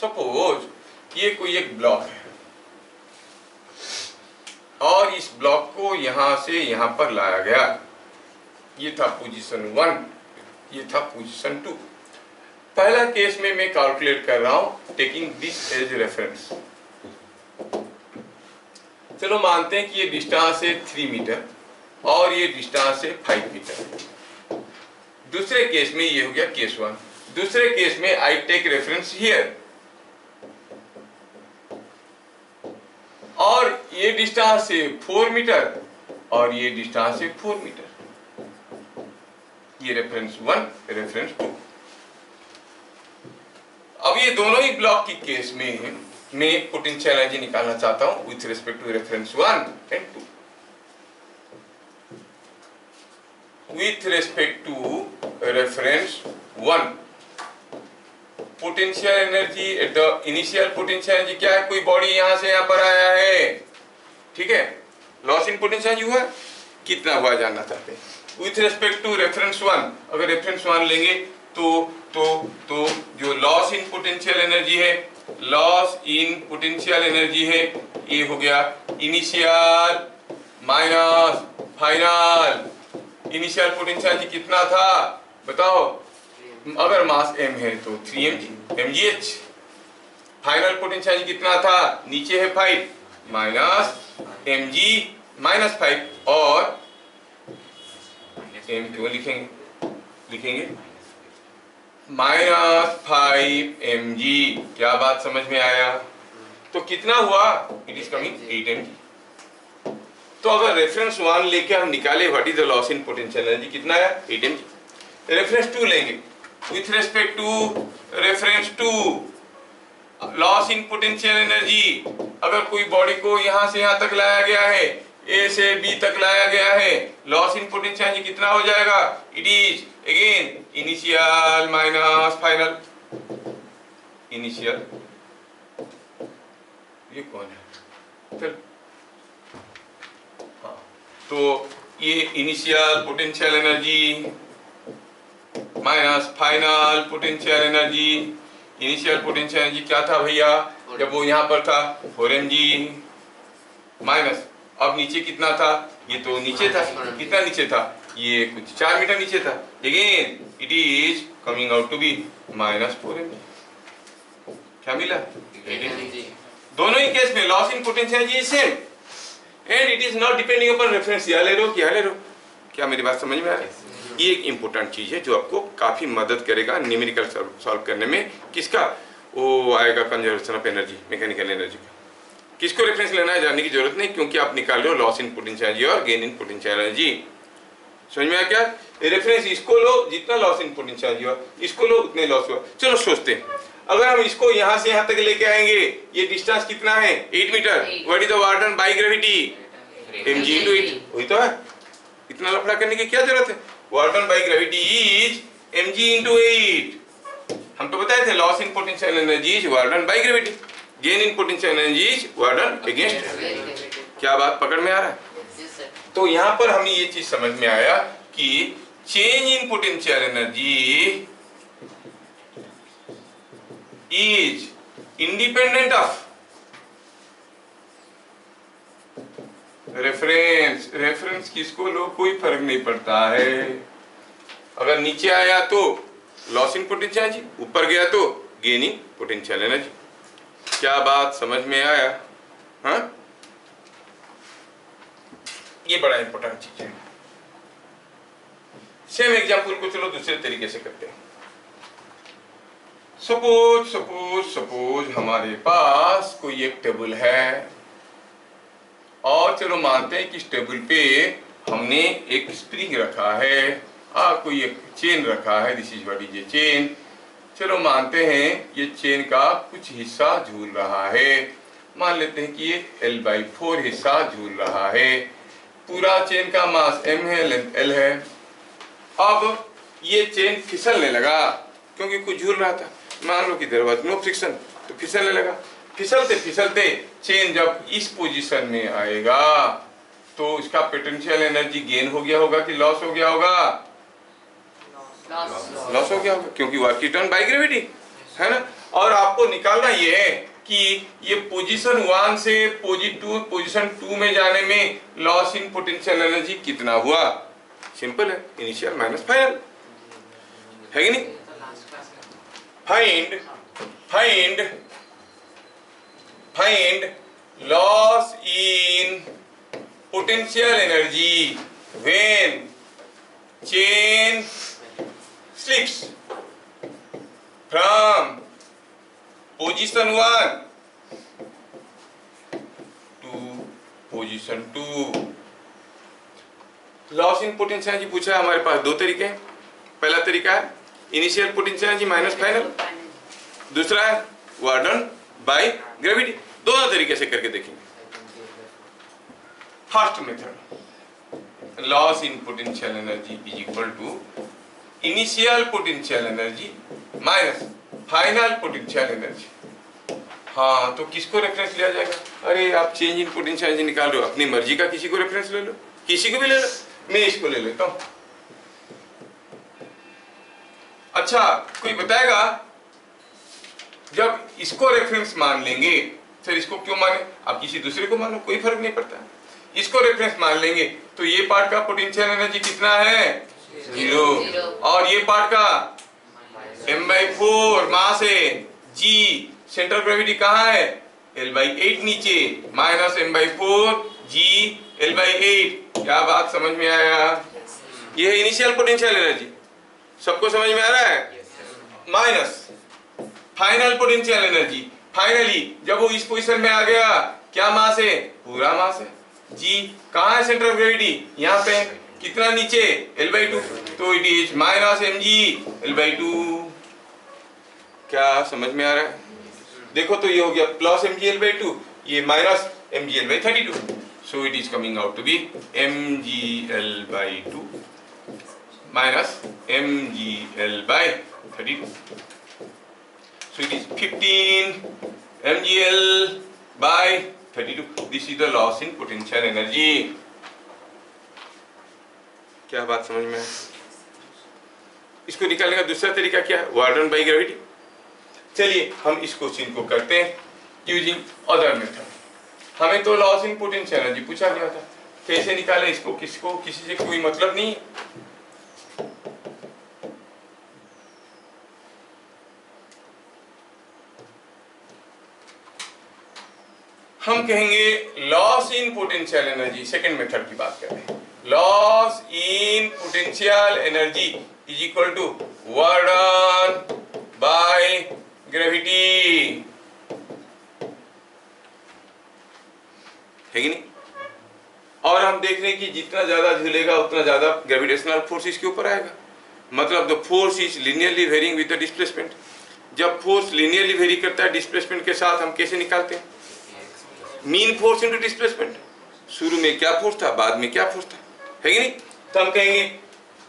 suppose ये कोई एक ब्लॉक है और इस ब्लॉक को यहां से यहां पर लाया गया. ये था पोजीशन 1, ये था पोजीशन 2. पहला केस में मैं कैलकुलेट कर रहा हूं टेकिंग दिस एज रेफरेंस. चलो मानते हैं कि ये डिस्टेंस है 3 मीटर और ये डिस्टेंस है 5 मीटर. दूसरे केस में ये हो गया केस 1. दूसरे केस में आई टेक रेफरेंस हियर, और ये डिस्टेंस है 4 मीटर और ये डिस्टेंस है 4 मीटर. ये रेफरेंस 1, रेफरेंस 2. अब ये दोनों ही ब्लॉक की केस में मैं पोटेंशियल एनर्जी निकालना चाहता हूं with respect to reference 1 and 2. With respect to reference 1, potential energy at the initial potential energy क्या है, कोई बॉडी यहां से यहां पर आया है, ठीक है. लॉस इन पोटेंशियल एनर्जी हुआ, कितना हुआ जानना चाहते हैं. विथ रिस्पेक्ट टू रेफरेंस 1, अगर रेफरेंस 1 लेंगे तो तो जो लॉस इन पोटेंशियल एनर्जी है, लॉस इन पोटेंशियल एनर्जी है, ये हो गया initial minus final. Initial potential energy कितना था बताओ? अगर मास m है तो 3mgh। फाइनल पोटेंशियल एनर्जी कितना था? नीचे है 5 माइनस mg माइनस 5 और m क्यों लिखेंगे माइनस 5mg। क्या बात समझ में आया? तो कितना हुआ? It is coming 8mg। तो अगर रेफरेंस 1 लेके हम निकाले what is the loss in potential energy, कितना है? 8mg। रेफरेंस 2 लेंगे, with respect to reference 2 loss in potential energy, अगर कोई बॉडी को यहां से यहां तक लाया गया है, ए से बी तक लाया गया है, लॉस इन पोटेंशियल एनर्जी कितना हो जाएगा? It is again initial minus final. Initial, ये कौन है? फिर हाँ, तो ये initial potential energy minus final potential energy. Initial potential energy क्या था भैया जब वो यहाँ पर था? 4mg माइनस, अब नीचे कितना था? ये तो नीचे था, कितना नीचे था? ये कुछ 4 मीटर नीचे था। Again it is coming out to be minus 4mg। क्या मिला? दोनों ही केस में loss in potential energy is same and it is not depending upon reference. यहाँ ले लो, क्या ले लो? क्या मेरी बात समझ में आ रही है? ये एक इम्पोर्टेंट चीज है जो आपको काफी मदद करेगा न्यूमेरिकल सॉल्व करने में। किसका? वो आएगा conservation of energy, mechanical energy का। किसको रेफरेंस लेना है जानने की जरूरत नहीं, क्योंकि आप निकाल रहे हो लॉस इन पोटेंशियल एनर्जी और गेन इन पोटेंशियल एनर्जी। समझ में आया क्या? रेफरेंस इसको लो, जितना लॉस इन पोटेंशियल एनर्जी हुआ, इसको लो, उतने लॉस हुआ। चलो सोचते हैं, अगर हम इसको यहाँ से यहाँ तक लेके आएंगे, ये डिस्टेंस कितना है? 8 metre. What is the work done by gravity? mg into 8। वही तो है, इतना लफड़ा करने की क्या जरूरत है? Work done by gravity is mg into 8। हम तो बताए थे loss in potential energy is work done by gravity, gain in potential energy is work done against. क्या बात पकड़ में आ रहा है? तो यहाँ पर हमें ये चीज समझ में आया कि change in potential energy is independent of reference. Reference किसको लो कोई फर्क नहीं पड़ता है। अगर नीचे आया तो लॉस इन पोटेंशियल एनर्जी, ऊपर गया तो गेनिंग पोटेंशियल एनर्जी। क्या बात समझ में आया? हाँ, ये बड़ा इंपॉर्टेंट चीज है। सेम एग्जांपल को चलो दूसरे तरीके से करते हैं। सपोज हमारे पास कोई एक टेबल है और चलो मानते हैं कि इस टेबल पे हमने एक स्प्रिंग रखा है, कोई एक चेन रखा है। This is what is a chain. चलो मानते हैं ये चेन का कुछ हिस्सा झूल रहा है। मान लेते हैं कि ये L/4 हिस्सा झूल रहा है। पूरा चेन का मास m है, लेंथ L है। अब ये चेन फिसलने लगा क्योंकि कुछ झूल रहा था। मान लो कि देयर वाज नो फ्रिक्शन, तो फिसलने लगा। फिसलते फिसलते चेन जब इस पोजीशन में आएगा तो इसका पोटेंशियल एनर्जी गेन हो गया होगा कि लॉस हो गया होगा? लॉस हो गया होगा, क्योंकि work is done by gravity, है ना। और आपको निकालना ये है कि ये पोजीशन 1 से पोजीशन 2 में जाने में लॉस इन पोटेंशियल एनर्जी कितना हुआ? सिंपल है, इनिशियल माइनस फाइनल, है कि नहीं? Find loss in potential energy when chain slips from position 1 to position 2। Loss in potential energy पूछा है। हमारे पास दो तरीके हैं। पहला तरीका है initial potential energy minus final, दूसरा है वर्क डन बाय ग्रेविटी। दोनों तरीके से करके देखेंगे। First method, loss in potential energy is equal to initial potential energy minus final potential energy. हाँ, तो किसको रेफरेंस लिया जाएगा? अरे आप चेंज इन पोटेंशियल एनर्जी निकाल रहे हो, अपनी मर्जी का किसी को रेफरेंस ले लो, किसी को भी ले लो। मैं इसको ले लेता हूं। अच्छा, कोई बताएगा जब इसको रेफरेंस मान लेंगे, सर इसको क्यों माने, आप किसी दूसरे को मानो, कोई फर्क नहीं पड़ता, इसको रेफरेंस मान लेंगे तो ये पार्ट का पोटेंशियल एनर्जी कितना है, 0, और ये पार्ट का m/4 मास है, g सेंटर ऑफ ग्रेविटी कहाँ है, L/8 नीचे, माइनस m/4 g L/8। क्या बात समझ में आया? ये है इनिशियल पोटेंशियल एनर्जी, सबको समझ में आ रहा है? Minus final potential energy, finally जब वो इस पोजीशन में आ गया, क्या मास है, पूरा मास है, जी कहाँ है सेंटर ऑफ ग्रेविटी, यहाँ पे, कितना नीचे, L/2, तो it is minus mg L/2। क्या समझ में आ रहा है? देखो तो ये हो गया प्लस mg L/2, ये minus mg L/32, so it is coming out to be mg L/2 minus mg L/32, so it is 15 mgl/32. This is the loss in potential energy. क्या बात समझ में है? इसको निकालने का दूसरा तरीका क्या है, वर्क डन बाय ग्रेविटी। चलिए हम इस क्वेश्चन को करते हैं यूजिंग अदर मेथड। हमें तो लॉस इन पोटेंशियल एनर्जी पूछा गया था, कैसे निकाले इसको, किसको किसी से कोई मतलब नहीं। हम कहेंगे loss in potential energy, second method की बात कर रहे हैं, loss in potential energy is equal to work done by gravity, है कि नहीं? और हम देख रहे हैं कि जितना ज्यादा झूलेगा उतना ज्यादा ग्रेविटेशनल फोर्स इसके ऊपर आएगा, मतलब the force is linearly varying with the displacement. जब फोर्स लिनियरली वेरी करता है डिस्प्लेसमेंट के साथ, हम कैसे निकालते हैं, मीन फोर्स इनटू डिस्प्लेसमेंट। शुरू में क्या फोर्स था, बाद में क्या फोर्स था, है कि नहीं? तो हम कहेंगे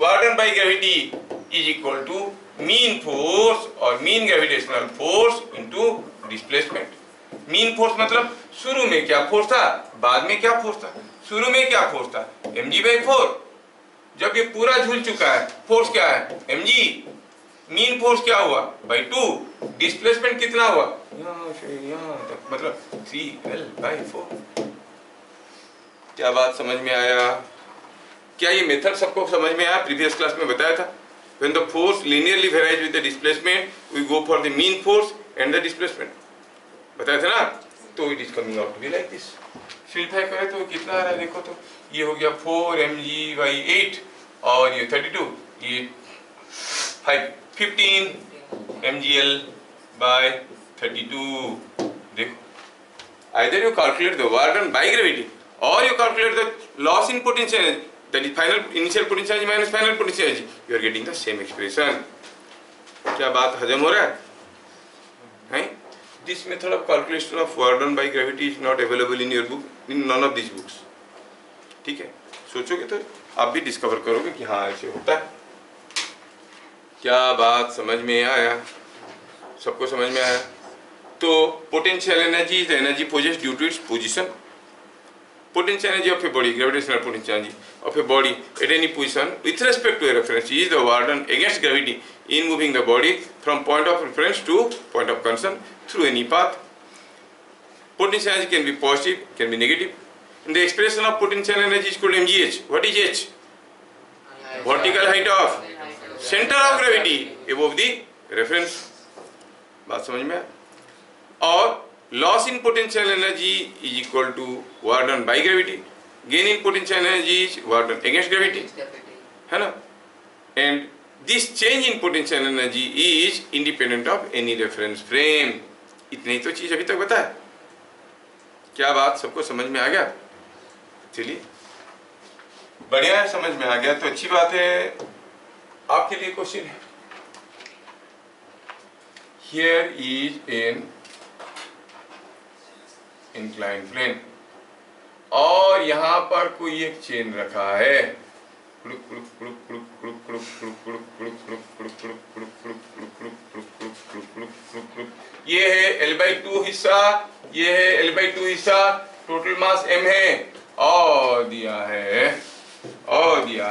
work done by gravity is equal to mean force और mean gravitational force into displacement. Mean force मतलब शुरू में क्या फोर्स था, बाद में क्या फोर्स था। शुरू में क्या फोर्स था, mg/4, जब ये पूरा झूल चुका है फोर्स क्या है, mg। मीन फोर्स क्या हुआ, by2, डिस्प्लेसमेंट कितना हुआ, यहाँ से यहाँ तक, मतलब CL/4। क्या बात समझ में आया? क्या ये मेथड सबको समझ में आया? प्रीवियस क्लास में बताया था, when the force linearly varies with the displacement, we go for the mean force and the displacement, बताया था ना? तो it is coming out to be like this। Simplify करें तो कितना आ रहा है, देखो तो ये हो गया 4mg/8 और ये 32, ये 15 mgl/32। देखो, either you calculate the work done by gravity or you calculate the loss in potential energy, that is final initial potential energy minus final potential energy, you are getting the same expression। क्या बात हजम हो रहा है? हैं? This method of calculation of work done by gravity is not available in your book, in none of these books। ठीक है, सोचोगे तो आप भी डिस्कवर करोगे कि हाँ ऐसे होता है। क्या बात समझ में आया? सबको समझ में आया? तो potential energy is energy possessed due to its position. Potential energy of a body, gravitational potential energy of a body at any position with respect to a reference is the work done against gravity in moving the body from point of reference to point of concern through any path. Potential energy can be positive, can be negative. And the expression of potential energy is called mgh. What is h? Vertical height of center of gravity above the reference। बात समझ में? और loss in potential energy is equal to work done by gravity, gain in potential energy is work done against gravity, है ना? And this change in potential energy is independent of any reference frame। इतनी ही तो चीज अभी तक बताया। क्या बात सबको समझ में आ गया? चलिए बढ़िया है, समझ में आ गया तो अच्छी बात है। आपके लिए क्वेश्चन है, here is an inclined plane और यहाँ पर कोई एक चेन रखा है, ये है L/2 हिस्सा, ये है L/2 हिस्सा, टोटल मास m है, और दिया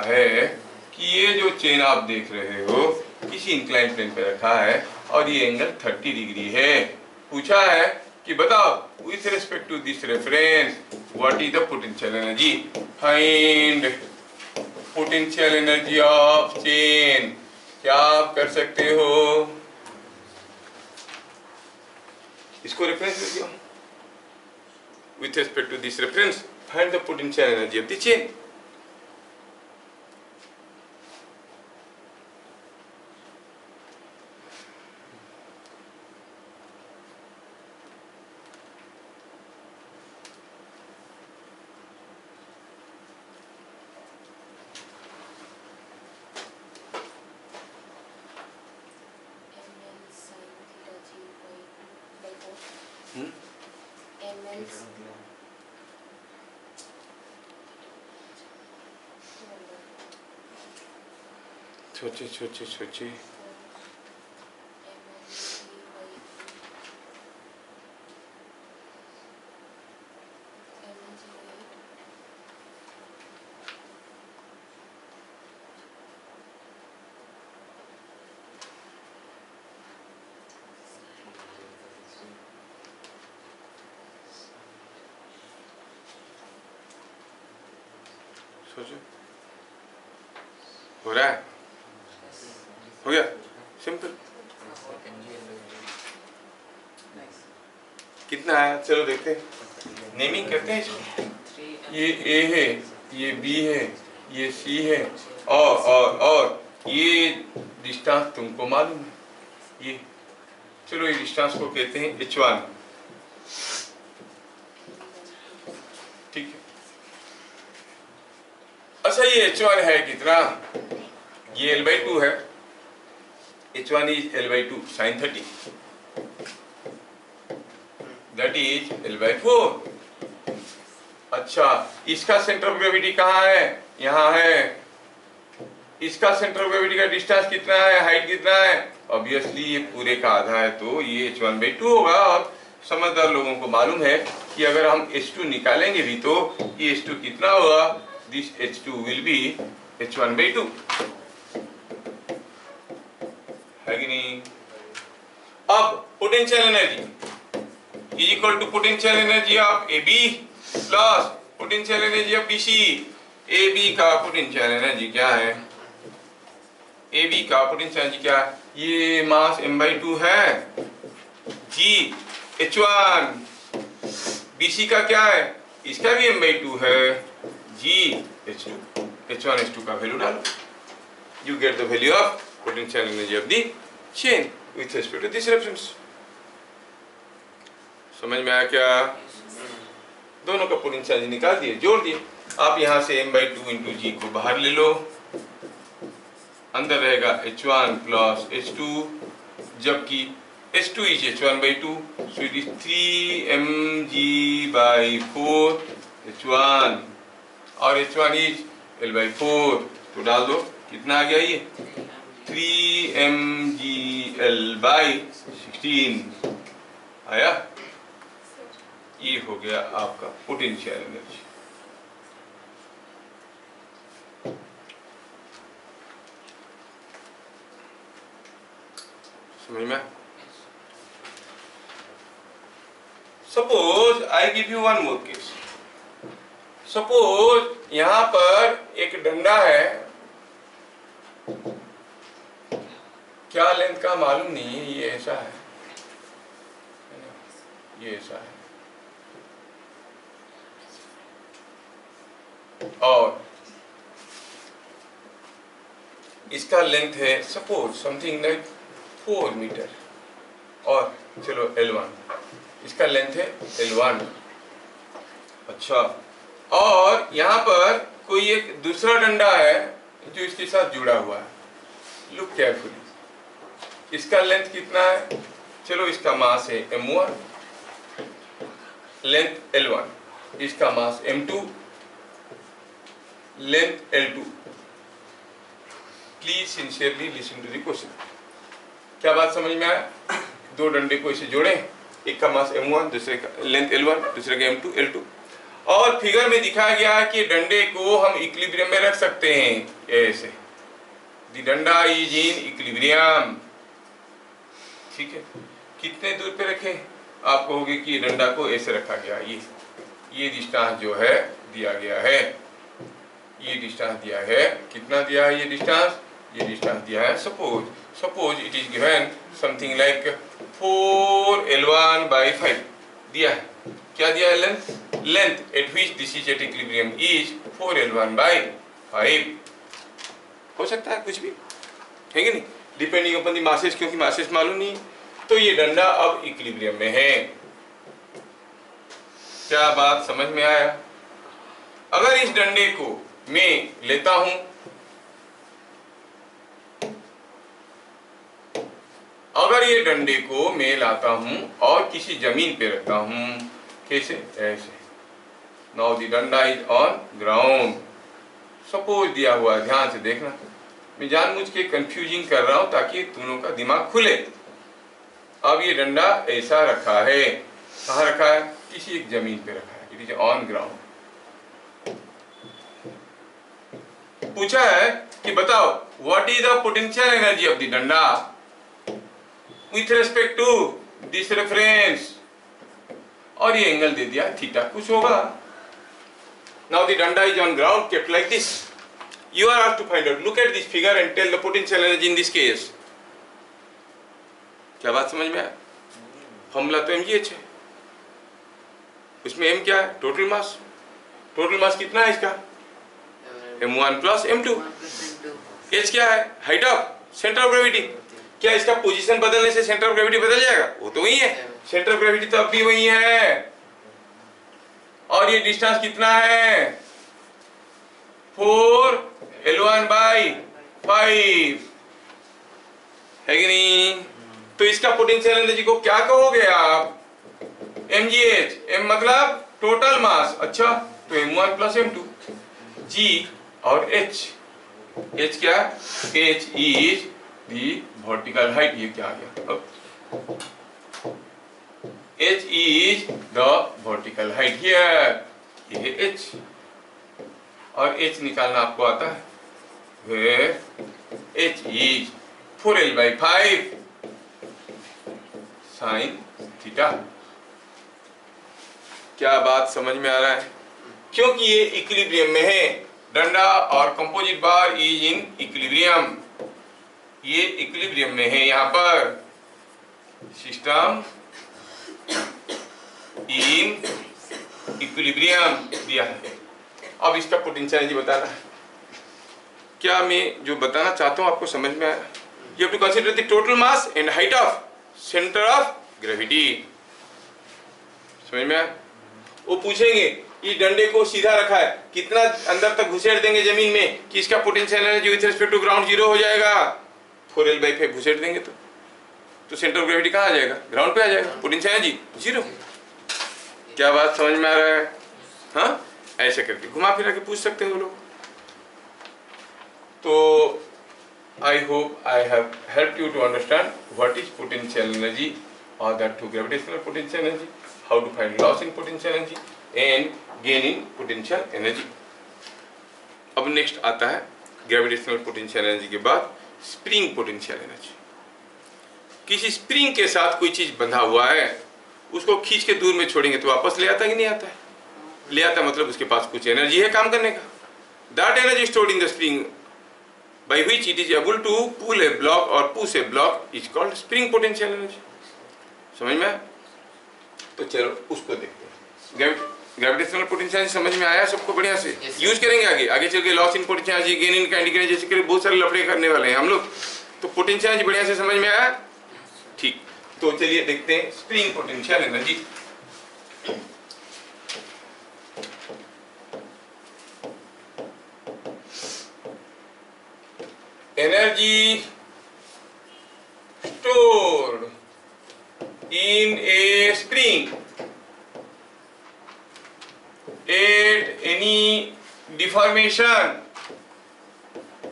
है कि ये जो चेन आप देख रहे हो किसी इंक्लाइन प्लेन पे रखा है और ये एंगल 30 डिग्री है। पूछा है कि बताओ with respect to this reference what is the potential energy, find potential energy of chain. क्या आप कर सकते हो? इसको रेफरेंस ले लियो। With respect to this reference, find the potential energy of the chain. सोचिए हो रहा है, हो गया, सिंपल। कितना आया चलो देखते हैं, नेमिंग करते हैं इसको। ये ए है, ये बी है, ये सी है और ये डिस्टेंस तुमको मालूम है, ये चलो ये डिस्टेंस को कहते हैं h1, ठीक है। अच्छा ये h1 है कितना, ये l/2 है, h1 is l/2 sin 30, that is l/4। अच्छा इसका सेंटर ऑफ ग्रेविटी कहाँ है, यहाँ है। इसका सेंटर ऑफ ग्रेविटी का डिस्टेंस कितना है, हाइट कितना है, ऑब्वियसली ये पूरे का आधा है तो ये h1/2 होगा। और समझदार लोगों को मालूम है कि अगर हम h2 निकालेंगे भी तो ये h2 कितना होगा, this h2 will be h1/2, है कि नहीं। अब potential energy is equal to potential energy of AB plus potential energy of BC। AB का पोटेंशियल एनर्जी क्या है, AB का पोटेंशियल एनर्जी क्या है, ये मास m/2 है G h1, BC का क्या है, इसका भी m/2 है G h2, h1 h2 का वैल्यू डालो, you get the value of potential energy of the chain with respect to this reference। समझ में आया क्या, दोनों का पोटेंशियल एनर्जी निकाल दिए, जोड़ दिए। आप यहाँ से m/2 इंटू जी को बाहर ले लो, अंदर रहेगा h1 प्लस h2, जबकि h2 is h1/2, so it is 3mg/4 h1 और h1 इज l/4, तो डाल दो कितना आ गया, ये 3mgl/16 आया। ये हो गया आपका पोटेंशियल एनर्जी। समझ में। Suppose I give you one more case. Suppose यहां पर एक डंडा है, क्या लेंथ का मालूम नहीं है, ये ऐसा है, ये ऐसा है, और इसका लेंथ है सपोज समथिंग लाइक 4 मीटर, और चलो L1, इसका लेंथ है L1। अच्छा, और यहाँ पर कोई एक दूसरा डंडा है जो इसके साथ जुड़ा हुआ है, लुक केयरफुली, इसका लेंथ कितना है, चलो इसका मास है m1, लेंथ L1, इसका mass m2, length L2। Please sincerely listen to the question. क्या बात समझ में आया, दो डंडे को इसे जोड़े, एक का मास m1, दूसरे का लेंथ L1, दूसरे का m2 L2, और फिगर में दिखाया गया है कि डंडे को हम इक्विलिब्रियम में रख सकते हैं ऐसे, द डंडा इज इन इक्विलिब्रियम। ठीक है, कितने दूर पे रखे? आप कहोगे कि डंडा को ऐसे रखा गया, ये डिस्टेंस जो है दिया गया है, ये डिस्टेंस दिया है। कितना दिया है ये डिस्टेंस? ये डिस्टेंस दिया है, suppose it is given something like 4L1/5 दिया है। क्या दिया है? Length at which this is at equilibrium is 4L1/5। हो सकता है कुछ भी, है कि नहीं, डिपेंडिंग अपॉन दी मासेस, क्योंकि मासेस मालूम नहीं। तो ये डंडा अब इक्विलिब्रियम में है। क्या बात समझ में आया? अगर इस डंडे को मैं लेता हूं, अगर ये डंडे को मैं लाता हूं और किसी जमीन पे रखता हूं, कैसे? ऐसे। नाउ द डंडा इज ऑन ग्राउंड। सपोज दिया हुआ, ध्यान से देखना, मैं जानबूझ के कंफ्यूजिंग कर रहा हूं ताकि दोनों का दिमाग खुले। अब ये डंडा ऐसा रखा है, कहाँ रखा है? किसी एक जमीन पे रखा है, इट इज ऑन ग्राउंड। पूछा है कि बताओ what is the potential energy of the डंडा with respect to this reference, और ये एंगल दे दिया थीटा, कुछ होगा। नाउ द डंडा is on ground kept like this. You are asked to find out. Look at this figure and tell the potential energy in this case. क्या बात समझ में आया? फॉर्मूला तो mgh है, उसमें m क्या है? Total mass. टोटल मास कितना है इसका? m1 plus m2। h क्या है? Height of centre of gravity. क्या इसका पोजीशन बदलने से सेंटर ऑफ ग्रेविटी बदल जाएगा? वो तो वही है, सेंटर ऑफ ग्रेविटी तो अब भी वही है। और ये डिस्टेंस कितना है? 4L1/5 है कि नहीं? तो इसका पोटेंशियल एनर्जी को क्या कहोगे आप? mgh। m मतलब टोटल मास। अच्छा, तो m1 प्लस m2। g और h। h क्या? h is the vertical height. ये क्या आ गया? h is the vertical height here. ये h, और h निकालना आपको आता है, where h is 4L/5 sin theta. क्या बात समझ में आ रहा है? क्योंकि ये इक्विलिब्रियम में है, डंडा और composite bar is in equilibrium. ये इक्विलिब्रियम में है। यहां पर सिस्टम इन इक्विलिब्रियम दिया है। अब इसका पोटेंशियल एनर्जी बताना है। क्या मैं जो बताना चाहता हूं आपको समझ में आया? You have to consider the total mass and height of centre of gravity. समझ में आया? वो पूछेंगे इस डंडे को सीधा रखा है, कितना अंदर तक घुसेड़ देंगे जमीन में कि इसका potential energy with respect to ground 0 हो जाएगा? 4L/5 घुसेड़ देंगे तो सेंटर ऑफ ग्रेविटी कहाँ आ जाएगा? ग्राउंड पे आ जाएगा, पोटेंशियल एनर्जी 0। क्या बात समझ में आ रहा है? हाँ, ऐसे करके घुमा फिरा के पूछ सकते हैं वो लोग। तो I hope I have helped you to understand what is potential energy और that too gravitational potential energy, how to find loss in potential energy and gain in potential energy. अब नेक्स्ट आता है ग्रेविटेशनल पोटेंशियल एनर्जी के बाद spring potential energy. किसी spring के साथ कोई चीज बंधा हुआ है, उसको खींच के दूर में छोड़ेंगे तो वापस ले आता है कि नहीं आता है? ले आता, मतलब उसके पास कुछ एनर्जी है काम करने का। That energy stored in the spring by which it is able to pull a block or push a block is called spring potential energy। समझ में आया? तो चलो उसको देखते हैं। ग्रेविटेशनल पोटेंशियल समझ में आया सबको बढ़िया से? यूज करेंगे आगे चल के loss in potential energy, gain in candidate, जैसे कि बहुत सारे लफड़े करने वाले हैं हम लोग। तो पोटेंशियल एनर्जी बढ़िया से समझ में आया? ठीक, तो चलिए देखते हैं spring potential energy. Energy stored in a spring at any deformation.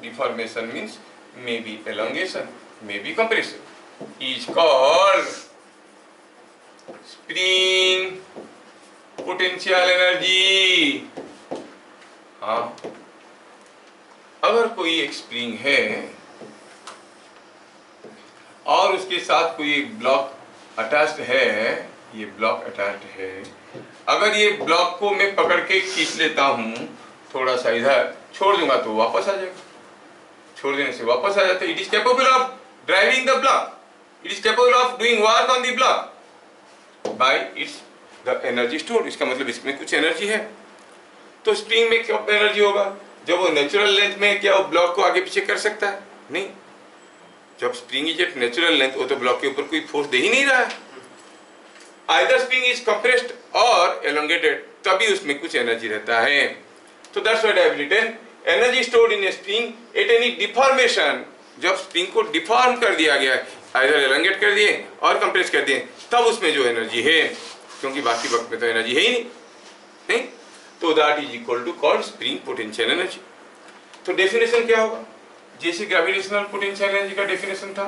Deformation means maybe elongation, maybe compression, is called spring potential energy। हाँ, अगर कोई एक स्प्रिंग है और उसके साथ कोई एक ब्लॉक अटैच्ड है, ये ब्लॉक अटैच्ड है, अगर ये ब्लॉक को मैं पकड़ के खींच लेता हूँ, थोड़ा सा इधर छोड़ दूंगा तो वापस आ जाएगा, छोड़ देने से वापस आ जाता है। It is capable of driving the block, it is capable of doing work on the block bye it's the energy store. इसका मतलब इसमें कुछ एनर्जी है। तो स्प्रिंग में क्या एनर्जी होगा? जब वो नेचुरल लेंथ में, क्या वो ब्लॉक को आगे पीछे कर सकता है? नहीं। जब spring is at natural length, वो तो ब्लॉक के ऊपर कोई फोर्स दे ही नहीं रहा है। आइदर स्प्रिंग इज कंप्रेस्ड और एलोंगेटेड, तभी उसमें कुछ एनर्जी रहता है। तो that's why I have written energy stored in a spring at any deformation. जब स्प्रिंग को डिफॉर्म कर दिया गया है, आइदर एलोंगेट कर दिए और कंप्रेस कर दिए, तब उसमें जो एनर्जी है, क्योंकि बाकी वक्त में तो एनर्जी है ही नहीं, तो that is equal to called spring potential energy. तो डेफिनेशन क्या होगा? जैसे ग्रेविटेशनल पोटेंशियल एनर्जी का डेफिनेशन था,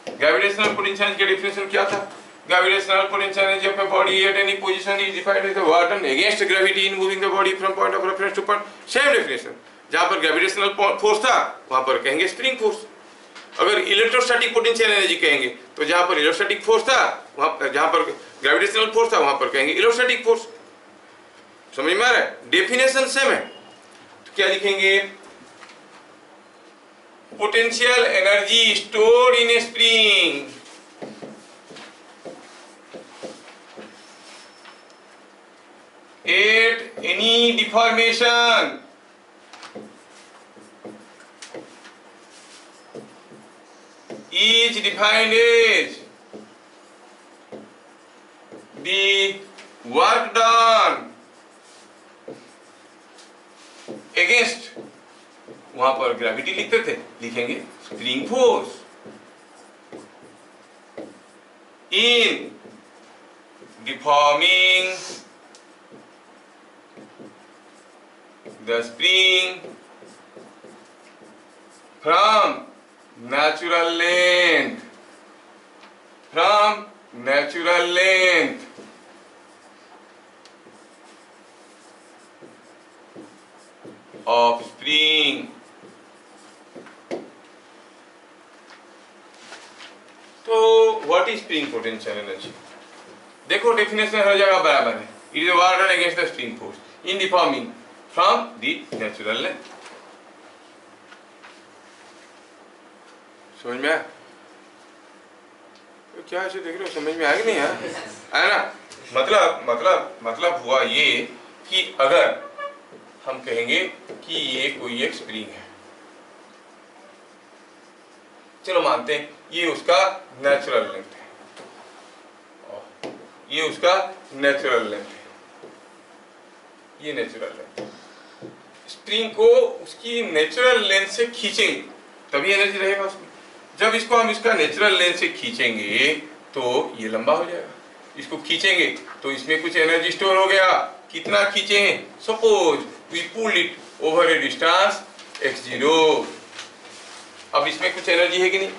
ग्रेविटेशनल पोटेंशियल एनर्जी का डेफिनेशन क्या था? Gravitational potential energy of a body at any position is defined as the work done against gravity in moving the body from point of reference to point. Same definition. जहाँ पर gravitational force था वहाँ पर कहेंगे spring force. अगर electrostatic potential energy कहेंगे तो जहाँ पर इलेक्ट्रोस्टैटिक फोर्स था वहाँ, जहाँ पर ग्रेविटेशनल फोर्स था वहाँ पर कहेंगे इलेक्ट्रोस्टैटिक फोर्स। समझ में आ रहा है? डेफिनेशन सेम है। तो क्या लिखेंगे? Potential energy stored in a spring at any deformation is defined as the work done against, वहां पर ग्रेविटी लिखते थे, लिखेंगे spring force in deforming the spring from natural length, from natural length of spring. तो what is spring potential energy? देखो definition हर जगह बराबर है। It is work done against the spring force in deforming from the natural length. समझ में आया? तो क्या ऐसे देख रहे हो, समझ में आया कि नहीं आया ना? मतलब हुआ ये कि अगर हम कहेंगे कि ये कोई एक स्प्रिंग है, चलो मानते हैं ये उसका नेचुरल लेंथ है, ये उसका नेचुरल लेंथ है, ये नेचुरल लेंथ। स्प्रिंग को उसकी नेचुरल लेंथ से खींचेंगे तभी एनर्जी रहेगा उसमें। जब इसको हम इसका नेचुरल लेंथ से खींचेंगे तो ये लंबा हो जाएगा, इसको खींचेंगे तो इसमें कुछ एनर्जी स्टोर हो गया। कितना खींचें? Suppose we pull it over a distance x0। अब इसमें कुछ एनर्जी है कि नहीं?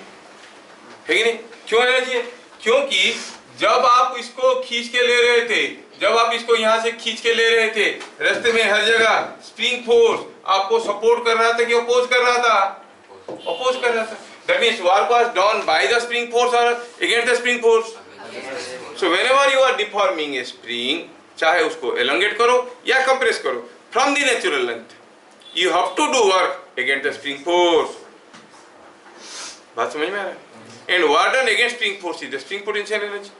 है कि नहीं? क्यों एनर्जी है? क्योंकि जब आप इसको खींच के ले रहे थे, जब आप इसको यहां से खींच के ले रहे थे, रास्ते में हर जगह स्प्रिंग फोर्स आपको सपोर्ट कर रहा था कि अपोज कर रहा था? अपोज कर रहा था। That means work was done by the spring force और against the spring force. So whenever you are deforming a spring, चाहे उसको एलोंगेट करो या कंप्रेस करो from the natural length, you have to do work against the spring force. बात समझ में आ रहा है? And work done against spring force is the spring potential energy.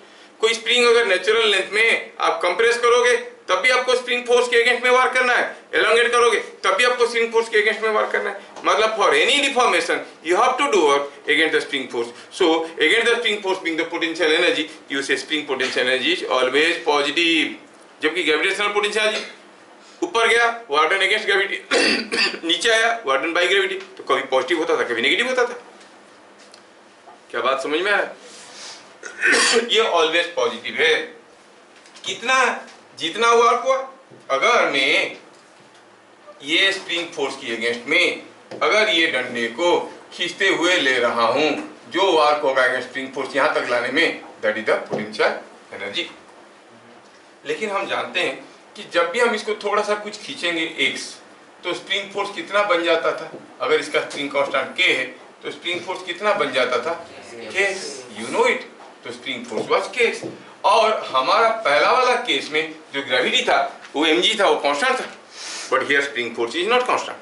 कोई स्प्रिंग अगर नेचुरल लेंथ में आप कंप्रेस करोगे तब भी आपको स्प्रिंग फोर्स के अगेंस्ट में वर्क करना है, एलोंगेट करोगे तब भी आपको स्प्रिंग फोर्स के अगेंस्ट में वर्क करना है। मतलब for any deformation you have to do work against the spring force. So against the spring force being the potential energy, you say spring potential energy is always positive. जबकि gravitational potential energy ऊपर गया work done against gravity, नीचे आया work done by gravity, तो कभी positive होता था कभी नेगेटिव होता था। क्या बात समझ में आया? ये ऑलवेज पॉजिटिव है। कितना? जितना वर्क हुआ। अगर मैं ये स्प्रिंग फोर्स की अगेंस्ट में अगर ये डंडे को खींचते हुए ले रहा हूं, जो वर्क होगा अगेंस्ट स्प्रिंग फोर्स यहां तक लाने में, that is the potential energy. लेकिन हम जानते हैं कि जब भी हम इसको थोड़ा सा कुछ खींचेंगे x, तो स्प्रिंग फोर्स कितना बन जाता था? अगर इसका स्प्रिंग कांस्टेंट k है तो स्प्रिंग फोर्स कितना बन जाता था, k, यू नो इट। तो स्प्रिंग फोर्स वाज k। और हमारा पहला वाला केस में जो ग्रेविटी था वो mg था, वो कांस्टेंट था। But here spring force is not constant,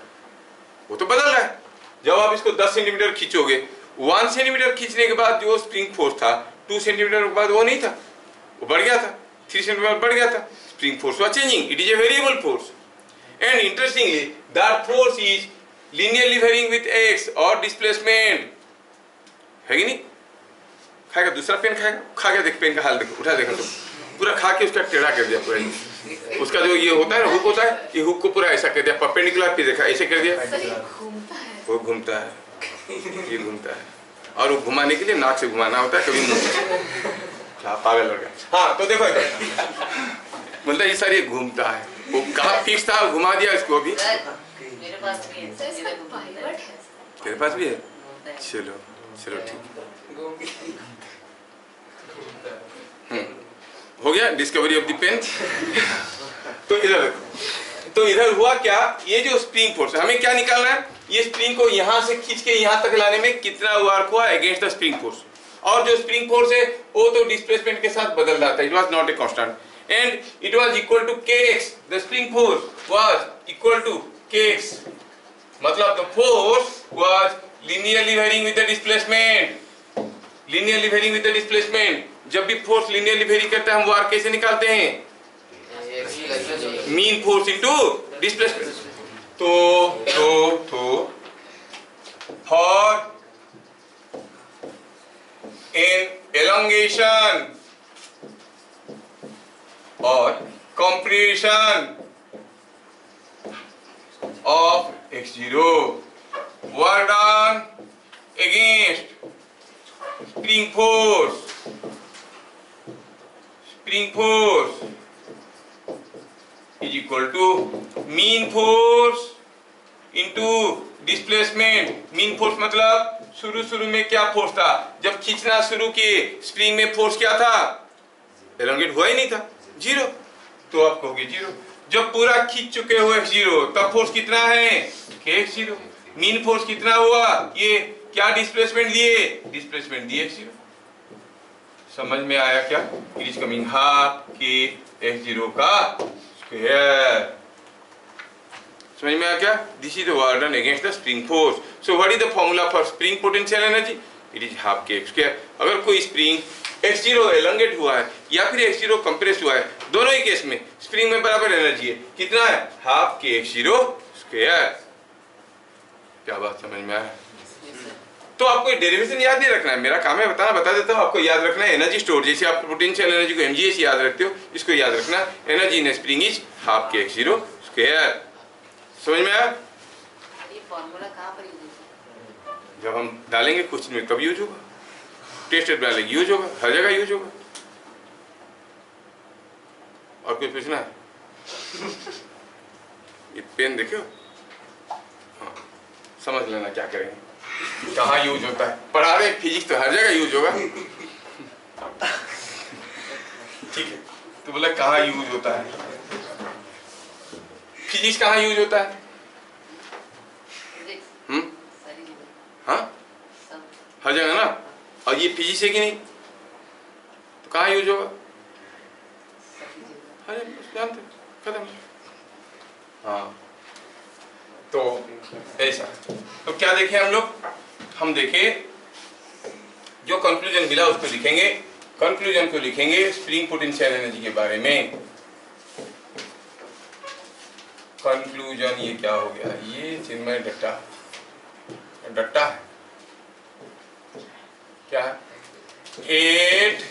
वो तो बदल रहा है। जब आप इसको 10 सेंटीमीटर खींचोगे, 1 सेंटीमीटर खींचने के बाद जो स्प्रिंग फोर्स था 2 सेंटीमीटर के बाद वो नहीं था, वो बढ़ गया था, 3 सेंटीमीटर बढ़ गया था। Spring force was changing, it is a variable force. And interestingly, that force is linearly varying with x or displacement. है कि नहीं? खाएगा, दूसरा पेन खाएगा, खा के देख, पेन का हाल देखो, उठा देखो तो पूरा खा के उसका टेढ़ा कर दिया पूरा। उसका जो ये होता है ना, हुक होता है, ये हुक को पूरा ऐसा कर दिया, परपेंडिकुलर पे देखा, ऐसे कर दिया, वो घूमता है, ये घूमता है। और वो घुमाने के लिए नाक से घुमाना होता है, कभी मुंह। क्या पागल हो गया। हाँ तो देखो बोलता है ये सर ये घूमता है, वो कहाँ फिक्स था, घुमा दिया इसको अभी। मेरे पास भी है। तेरे पास भी है? चलो चलो ठीक, हो गया डिस्कवरी ऑफ द पेन। तो इधर हुआ क्या, ये जो स्प्रिंग फोर्स है, हमें क्या निकालना है, ये स्प्रिंग को यहाँ से खींच के यहाँ तक लाने में कितना वर्क हुआ अगेंस्ट द स्प्रिंग फोर्स। और जो स्प्रिंग फोर्स है वो तो डिस्प्लेसमेंट के साथ बदल जाता है, it was not a constant and it was equal to kx। The spring force was equal to kx, मतलब the force was linearly varying with the displacement, linearly varying with the displacement। जब भी force linearly vary करता है हम work कैसे निकालते हैं, mean force into displacement. तो for in elongation or compression of x0 work done against spring force is equal to mean force into displacement। mean force मतलब शुरू में क्या फोर्स था, जब खींचना शुरू किए स्प्रिंग में फोर्स क्या था, एलोंगेट हुआ ही नहीं था, 0। तो आप कहोगे 0। जब पूरा खींच चुके हो x0 तब फोर्स कितना है, kx0। मीन फोर्स कितना हुआ, ये क्या डिस्प्लेसमेंट दिए, डिस्प्लेसमेंट दिए x0। समझ में आया क्या, it is coming half k x0 का स्क्वायर। समझ में आया क्या, this is the work done against the spring force. So what is the formula for spring potential energy, it is half के x²। अगर कोई स्प्रिंग x0 एलोंगेट हुआ है या फिर x0 कंप्रेस हुआ है, दोनों ही केस में स्प्रिंग में बराबर एनर्जी है, कितना है, हाफ के x0²। क्या बात समझ में आया। तो आपको डेरिवेशन याद नहीं रखना है, मेरा काम है बताना, बता देता हूँ। आपको याद रखना है एनर्जी स्टोर, जैसे आप पोटेंशियल एनर्जी को mgh याद रखते हो, इसको याद रखना, energy in spring is half के x0²। समझ में आया। ये फॉर्मूला कहाँ पर यूज होता है, जब हम डालेंगे कुछ में कब यूज होगा, टेस्टेड डालेंगे यूज होगा, हर जगह यूज होगा। और कुछ पूछना है, ये पेन देखो, हाँ समझ लेना क्या करेंगे, कहाँ यूज होता है। पढ़ा रहे फिजिक्स तो हर जगह यूज होगा, ठीक है। तो बोला कहाँ यूज होता है, फिजिक्स कहाँ यूज होता है, सारी जगह, हाँ सब हर जगह ना। और ये फिजिक्स है कि नहीं, तो कहाँ यूज होगा, सभी जगह। हर जगह, जानते खत्म। हाँ तो ऐसा, तो क्या देखें हम लोग, हम देखें जो कंक्लूजन मिला उसको लिखेंगे, कंक्लूजन को लिखेंगे स्प्रिंग पोटेंशियल एनर्जी के बारे में। कंक्लूजन ये क्या हो गया, ये चिन्मय डट्टा है, क्या है, एट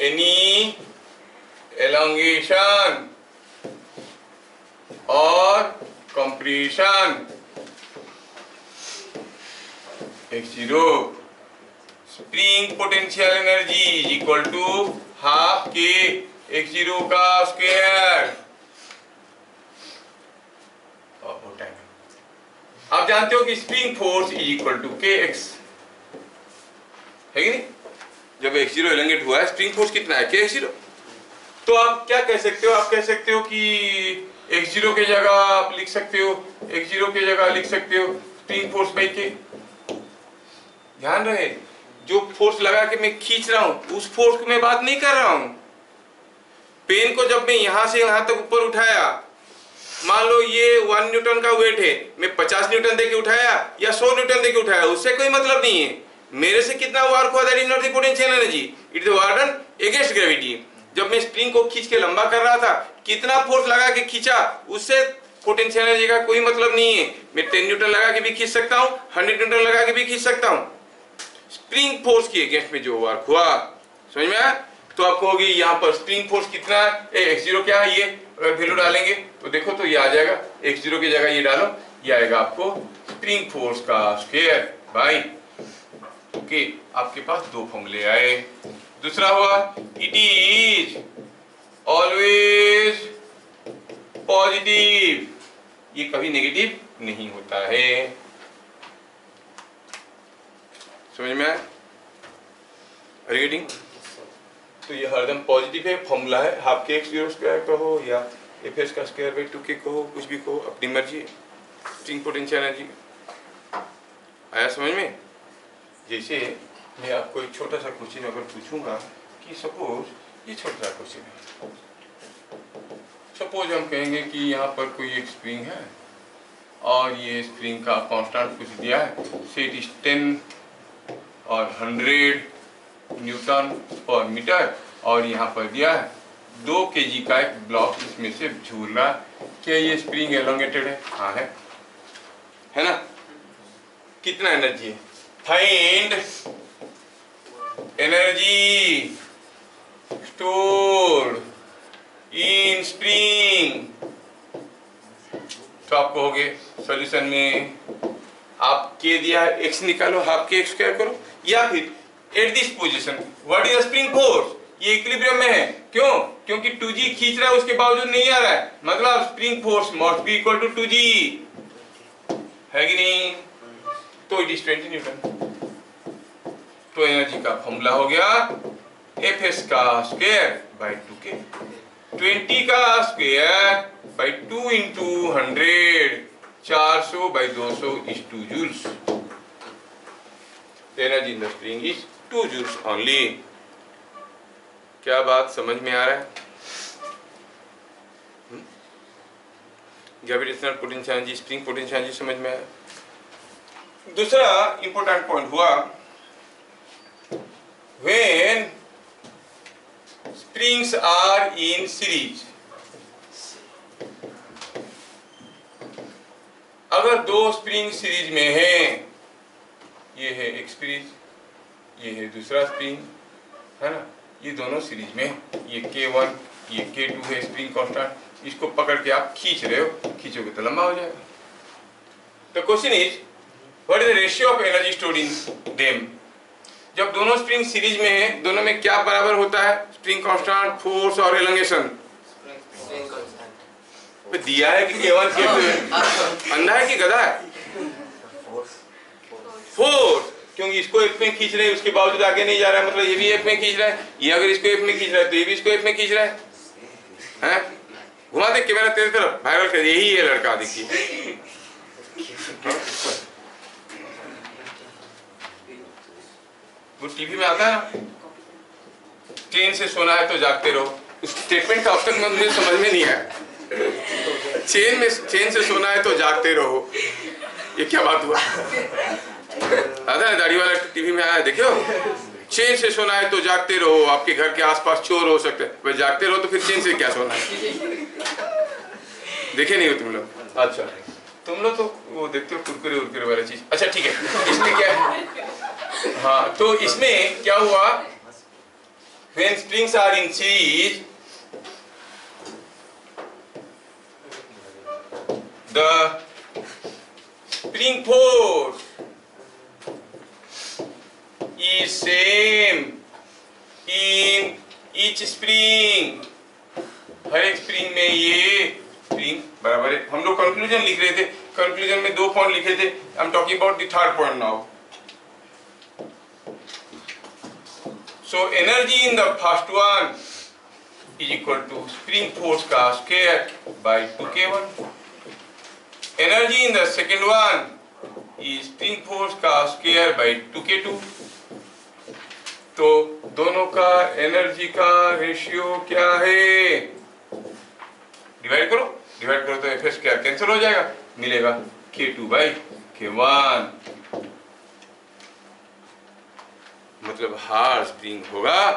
एनी एलोंगेशन और compression x0, spring potential energy is equal to half k x0 का स्क्वायर। आप जानते हो कि spring force is equal to kx, है कि नहीं। जब x0 एलोंगेट हुआ है स्प्रिंग फोर्स कितना है, kx0। तो आप क्या कह सकते हो, आप कह सकते हो कि x0 के जगह आप लिख सकते हो, x0 के जगह लिख सकते हो स्प्रिंग फोर्स बाई k। ध्यान रहे, जो फोर्स लगा के मैं खींच रहा हूं उस फोर्स को मैं बात नहीं कर रहा हूं। पेन को जब मैं यहां से यहां तक ऊपर उठाया, मान लो ये 1 न्यूटन का वेट है, मैं 50 न्यूटन देके उठाया या 100 न्यूटन देके उठाया, उससे कोई मतलब नहीं है। मेरे से कितना वर्क हुआ, that is not the potential energy, it is work done against gravity. जब मैं स्प्रिंग को खींच के लंबा कर रहा था, कितना फोर्स लगा के खींचा, उससे पोटेंशियल एनर्जी का कोई मतलब नहीं है। मैं 10 न्यूटन लगा के भी खींच सकता हूं, 100 न्यूटन लगा के भी खींच सकता हूं। स्प्रिंग फोर्स के अगेंस्ट में जो वर्क हुआ, समझ में आया? तो आप कहोगे यहाँ पर स्प्रिंग फोर्स कितना है, x0 क्या है, ये अगर वैल्यू डालेंगे तो देखो तो ये आ जाएगा, x0 की जगह ये डालो, ये आएगा आपको स्प्रिंग फोर्स का स्क्वायर बाई, ओके, आपके पास दो फॉर्मूले आए। दूसरा हुआ इट इज ऑलवेज पॉजिटिव, ये कभी नेगेटिव नहीं होता है। समझ में आया? Are you getting? तो ये हरदम पॉजिटिव है, फॉर्मूला है, हाफ के x0 स्क्वायर कहो या fs का स्क्वायर बाई 2k कहो, कुछ भी कहो, अपनी मर्जी। स्प्रिंग पोटेंशियल एनर्जी आया समझ में? जैसे मैं आपको एक छोटा सा क्वेश्चन अगर पूछूंगा कि सपोज ये छोटा सा क्वेश्चन है, सपोज हम कहेंगे कि यहाँ पर कोई एक स्प्रिंग है और ये स्प्रिंग का कांस्टेंट कुछ दिया है, से इट इज 10 और 100 न्यूटन पर मीटर, और यहाँ पर दिया है 2 kg का एक ब्लॉक इसमें से झूल रहा है। क्या ये स्प्रिंग एलोंगेटेड है? हाँ है ना? कितना एनर्जी है? फाइंड एनर्जी स्टोर्ड इन स्प्रिंग। तो आप कहोगे सॉल्यूशन में आप के दिया है, x निकालो, हाफ के x स्क्वायर करो, या फिर eight this position what is the spring force, ये इक्विलिब्रियम में है। क्यों? क्योंकि 2g खींच रहा है, उसके बावजूद नहीं आ रहा है, मतलब spring force must be equal to 2g, है कि नहीं? तो इट इज 20 न्यूटन। तो एनर्जी का फॉर्मूला हो गया Fs का स्क्वायर बाई 2k, 20 का square by 2 into 100, 400 by 200 is 2 joules. Energy in the spring is 2 joules only. क्या बात समझ में आ रहा है? Gravitational potential energy, spring potential energy समझ में आया? दूसरा इंपॉर्टेंट पॉइंट हुआ when springs are in series। अगर दो स्प्रिंग सीरीज में हैं, ये है एक स्प्रिंग, ये है दूसरा स्प्रिंग, है ना, ये दोनों सीरीज में, ये K1 ये K2 है स्प्रिंग कांस्टेंट, इसको पकड़ के आप खींच रहे हो, खींचोगे तो लंबा हो जाएगा। तो question is what is the ratio of energy stored in them. जब दोनों स्प्रिंग सीरीज में है, दोनों में क्या बराबर होता है? स्प्रिंग कांस्टेंट, फोर्स और एलोंगेशन। दिया है कि K1 K2 अंधा है कि गधा है? फोर्स, क्योंकि इसको F में खींच रहे हैं, उसके बावजूद आगे नहीं जा रहा है, मतलब ये भी F में खींच रहा है, ये अगर इसको F में खींच रहा है तो ये भी इसको F में खींच रहा है? घुमा दे कैमरा तेरे तरफ, वायरल कर, यही है लड़का, देखिए। वो टीवी में आता है ना, चैन से सोना है तो जागते रहो, उस स्टेटमेंट का अब तक मुझे समझ में नहीं आया। चैन से सोना है तो जागते रहो, ये क्या बात हुआ? आता है दाढ़ी वाला टीवी में आया, देखियो, चैन से सोना है तो जागते रहो, आपके घर के आसपास चोर हो सकते हैं, जागते रहो तो फिर चैन से क्या सोना है? देखे नहीं हो तुम लोग? अच्छा, तुम लोग तो वो देखते हो कुरकुरे उरकुरे वाली चीज। अच्छा ठीक है, इसमें क्या है? हाँ, तो इसमें क्या हुआ? When springs are in series, the spring force is same in each spring। हर एक स्प्रिंग में ये स्प्रिंग बराबर है। हम लोग कंक्लूजन लिख रहे थे, कंक्लूजन में 2 पॉइंट लिखे थे, I am talking about the third point now. So energy in the first one is equal to spring force का square by 2k1. Energy in the second one spring force का square by 2k2। तो दोनों का energy का ratio क्या है? Divide करो तो एफ क्या कैंसिल हो जाएगा, मिलेगा k2 बाई k1। मतलब हार्ड स्प्रिंग होगा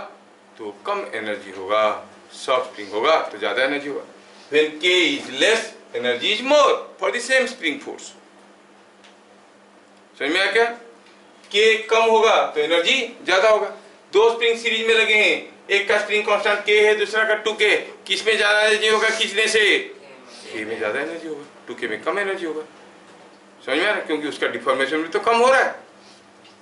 तो कम एनर्जी होगा, सॉफ्ट स्प्रिंग होगा तो ज्यादा एनर्जी होगा। When k is less, energy is more for the same spring force। समझ में आया क्या? k कम होगा तो एनर्जी ज्यादा होगा। दो स्प्रिंग सीरीज में लगे हैं, एक का स्प्रिंग कांस्टेंट k है, दूसरा का 2k। किस में ज्यादा एनर्जी होगा खींचने से? k में ज्यादा एनर्जी होगा, 2k में कम एनर्जी होगा। समझ में आ रहा है? क्योंकि उसका डिफॉर्मेशन भी तो कम हो रहा है।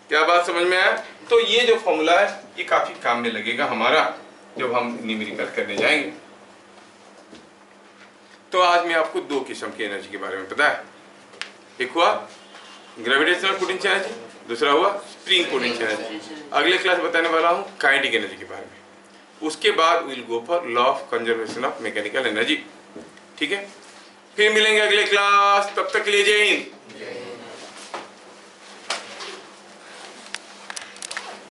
क्या बात समझ में आया? तो ये जो फॉर्मूला है ये काफी काम में लगेगा हमारा जब हम न्यूमेरिकल करने जाएंगे। तो आज मैं आपको दो किस्म की एनर्जी के बारे में पता है। एक हुआ ग्रेविटेशनल पोटेंशियल एनर्जी, दूसरा हुआ स्प्रिंग पोटेंशियल एनर्जी। अगले क्लास बताने वाला हूँ काइनेटिक एनर्जी के बारे में। उसके बाद will go for law of conservation of mechanical energy. ठीक है, फिर मिलेंगे अगले क्लास। तब तक ले जय हिंद।